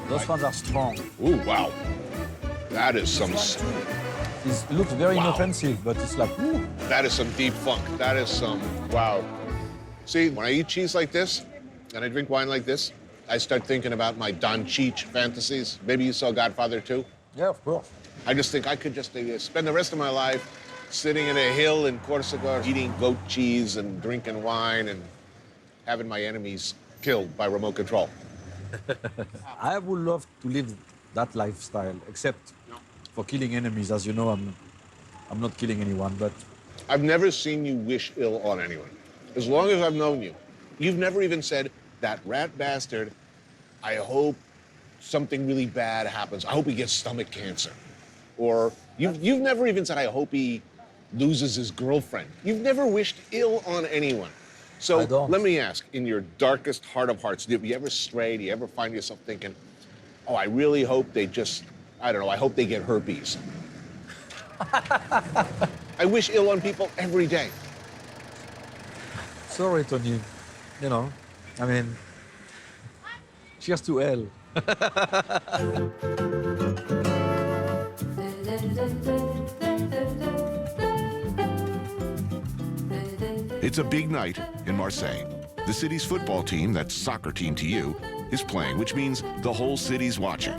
Those ones are strong. Ooh, wow. That is some... It looks very inoffensive, but it's like, ooh. That is some deep funk. That is some... Wow. See, when I eat cheese like this, and I drink wine like this, I start thinking about my Don Cheech fantasies. Maybe you saw Godfather too? Yeah, of course. I just think I could just spend the rest of my life sitting in a hill in Corsica, eating goat cheese and drinking wine and having my enemies killed by remote control. I would love to live that lifestyle, except for killing enemies. As you know, I'm not killing anyone, but... I've never seen you wish ill on anyone. As long as I've known you, you've never even said, that rat bastard, I hope something really bad happens. I hope he gets stomach cancer. Or you've never even said, I hope he loses his girlfriend. You've never wished ill on anyone. So let me ask, in your darkest heart of hearts, do you ever stray? Do you ever find yourself thinking, oh, I really hope they just, I don't know, I hope they get herpes. I wish ill on people every day. Sorry, Tony. You know, I mean, cheers to hell. It's a big night in Marseille. The city's football team, that's soccer team to you, is playing, which means the whole city's watching.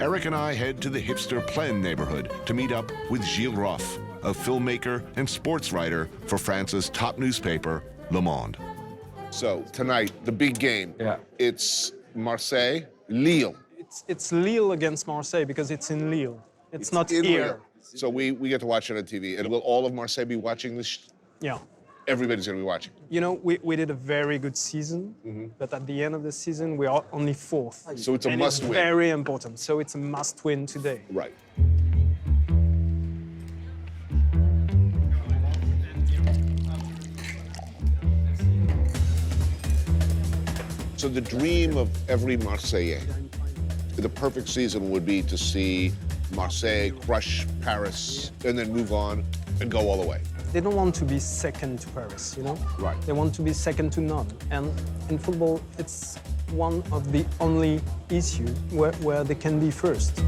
Eric and I head to the hipster Plaine neighborhood to meet up with Gilles Roff, a filmmaker and sports writer for France's top newspaper, Le Monde. So tonight, the big game. Yeah. It's Marseille, Lille. It's Lille against Marseille because it's in Lille. It's not in here. Lille. So we get to watch it on TV. And will all of Marseille be watching this? Yeah. Everybody's going to be watching. You know, we did a very good season, but at the end of the season, we are only fourth. So it's a and must-win. It's very important. So it's a must-win today. Right. So the dream of every Marseillais, the perfect season would be to see Marseille crush Paris and then move on and go all the way. They don't want to be second to Paris, you know? Right. They want to be second to none. And in football, it's one of the only issues where they can be first.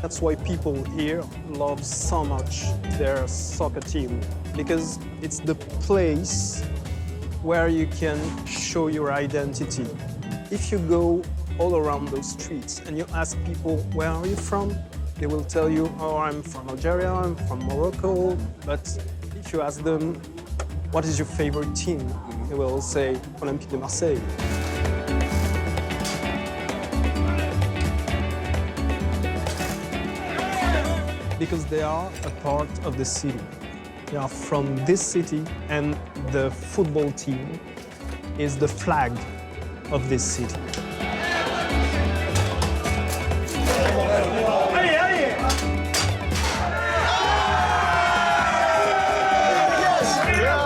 That's why people here love so much their soccer team, because it's the place where you can show your identity. If you go all around those streets and you ask people, where are you from? They will tell you, oh, I'm from Algeria, I'm from Morocco. But if you ask them, what is your favorite team? They will say, Olympique de Marseille. Because they are a part of the city. They are from this city, and the football team is the flag of this city.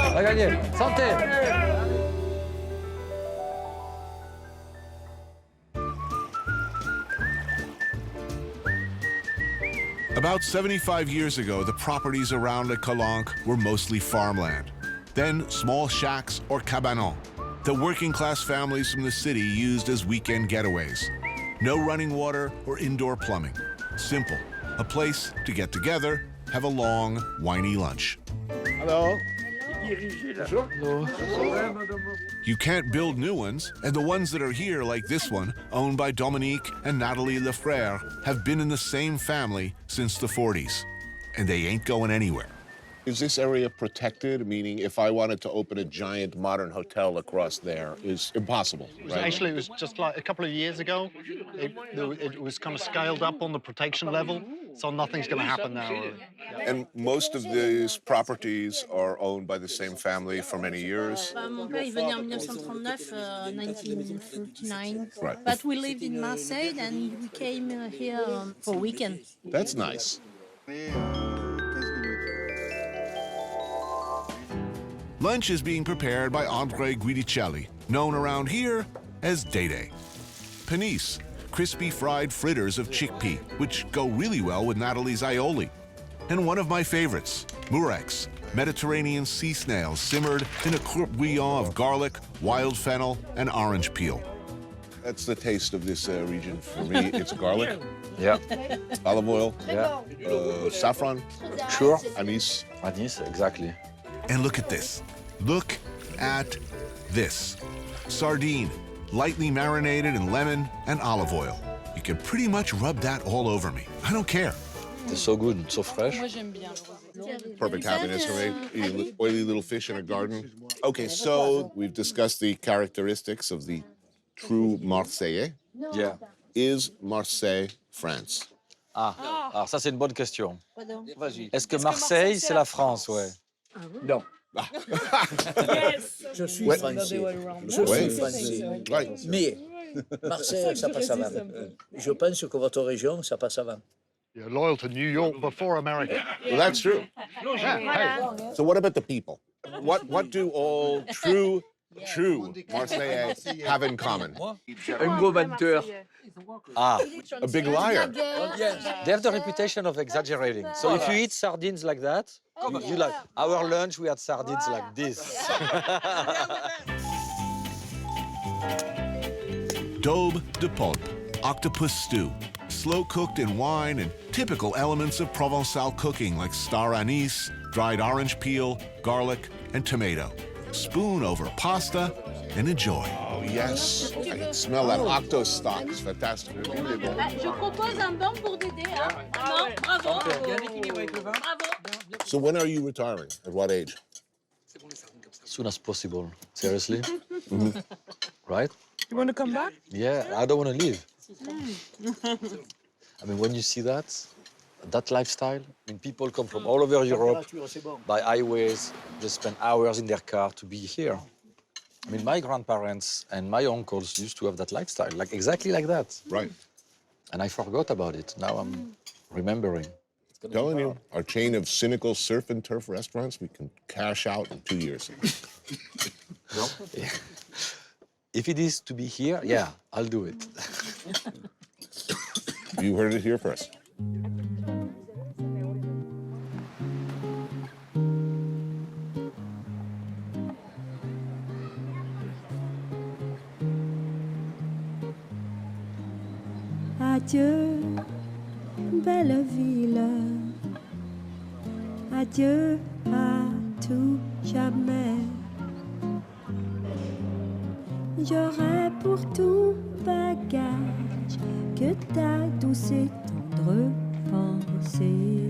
On a gagné. Santé. About 75 years ago, the properties around Le Calanque were mostly farmland. Then small shacks or cabanons that working-class families from the city used as weekend getaways. No running water or indoor plumbing. Simple. A place to get together, have a long, whiny lunch. Hello. You can't build new ones, and the ones that are here, like this one, owned by Dominique and Nathalie Lefrère, have been in the same family since the 40s, and they ain't going anywhere. Is this area protected? Meaning, if I wanted to open a giant modern hotel across there, is impossible, right? Actually, it was just like a couple of years ago. It was kind of scaled up on the protection level, so nothing's going to happen now. And most of these properties are owned by the same family for many years. Mon père, il venait en 1939, 1939. Right. But we lived in Marseille, and we came here for weekend. That's nice. Lunch is being prepared by André Guidicelli, known around here as Dede. Panisse, crispy fried fritters of chickpea, which go really well with Natalie's aioli. And one of my favorites, murex, Mediterranean sea snails simmered in a croûte bouillon of garlic, wild fennel, and orange peel. That's the taste of this region for me. It's garlic. Yeah. Olive oil. Yeah. Saffron. Sure. Anise. Anise, exactly. And look at this. Look at this. Sardine, lightly marinated in lemon and olive oil. You can pretty much rub that all over me. I don't care. It's so good, so fresh. Perfect happiness for me. Eating oily little fish in a garden. Okay, so we've discussed the characteristics of the true Marseillais. Yeah. Is Marseille France? Alors ça c'est une bonne question. Est-ce que Marseille c'est la France, ouais? Non. Je suis français. Je suis français. Mais Marseille, ça passe avant. Je pense que votre région, ça passe avant. You're loyal to New York before America. Well, that's true. Yeah. So what about the people? What do all true Marseillais have in common? Un gros menteur. A big liar. They have the reputation of exaggerating. So if you eat sardines like that, you like, our lunch we had sardines like this. Daube de poulpe, octopus stew, slow-cooked in wine and typical elements of Provençal cooking like star anise, dried orange peel, garlic, and tomato. Spoon over pasta and enjoy. Oh, yes. I can smell that octo stock. It's fantastic. Je propose un banc pour Dédé. Non, bravo. Bravo. So when are you retiring? At what age? As soon as possible. Seriously? Right? You want to come back? Yeah, I don't want to leave. I mean, when you see that lifestyle, I mean, people come from all over Europe by highways, just spend hours in their car to be here. I mean, my grandparents and my uncles used to have that lifestyle, like exactly like that. Right. And I forgot about it. Now I'm remembering. I'm telling you, our chain of cynical surf and turf restaurants, we can cash out in 2 years. Yeah. If it is to be here, yeah, I'll do it. You heard it here first. Adieu, belle ville. Adieu à tout jamais. J'aurai pour tout bagage que ta douce et tendre pensée.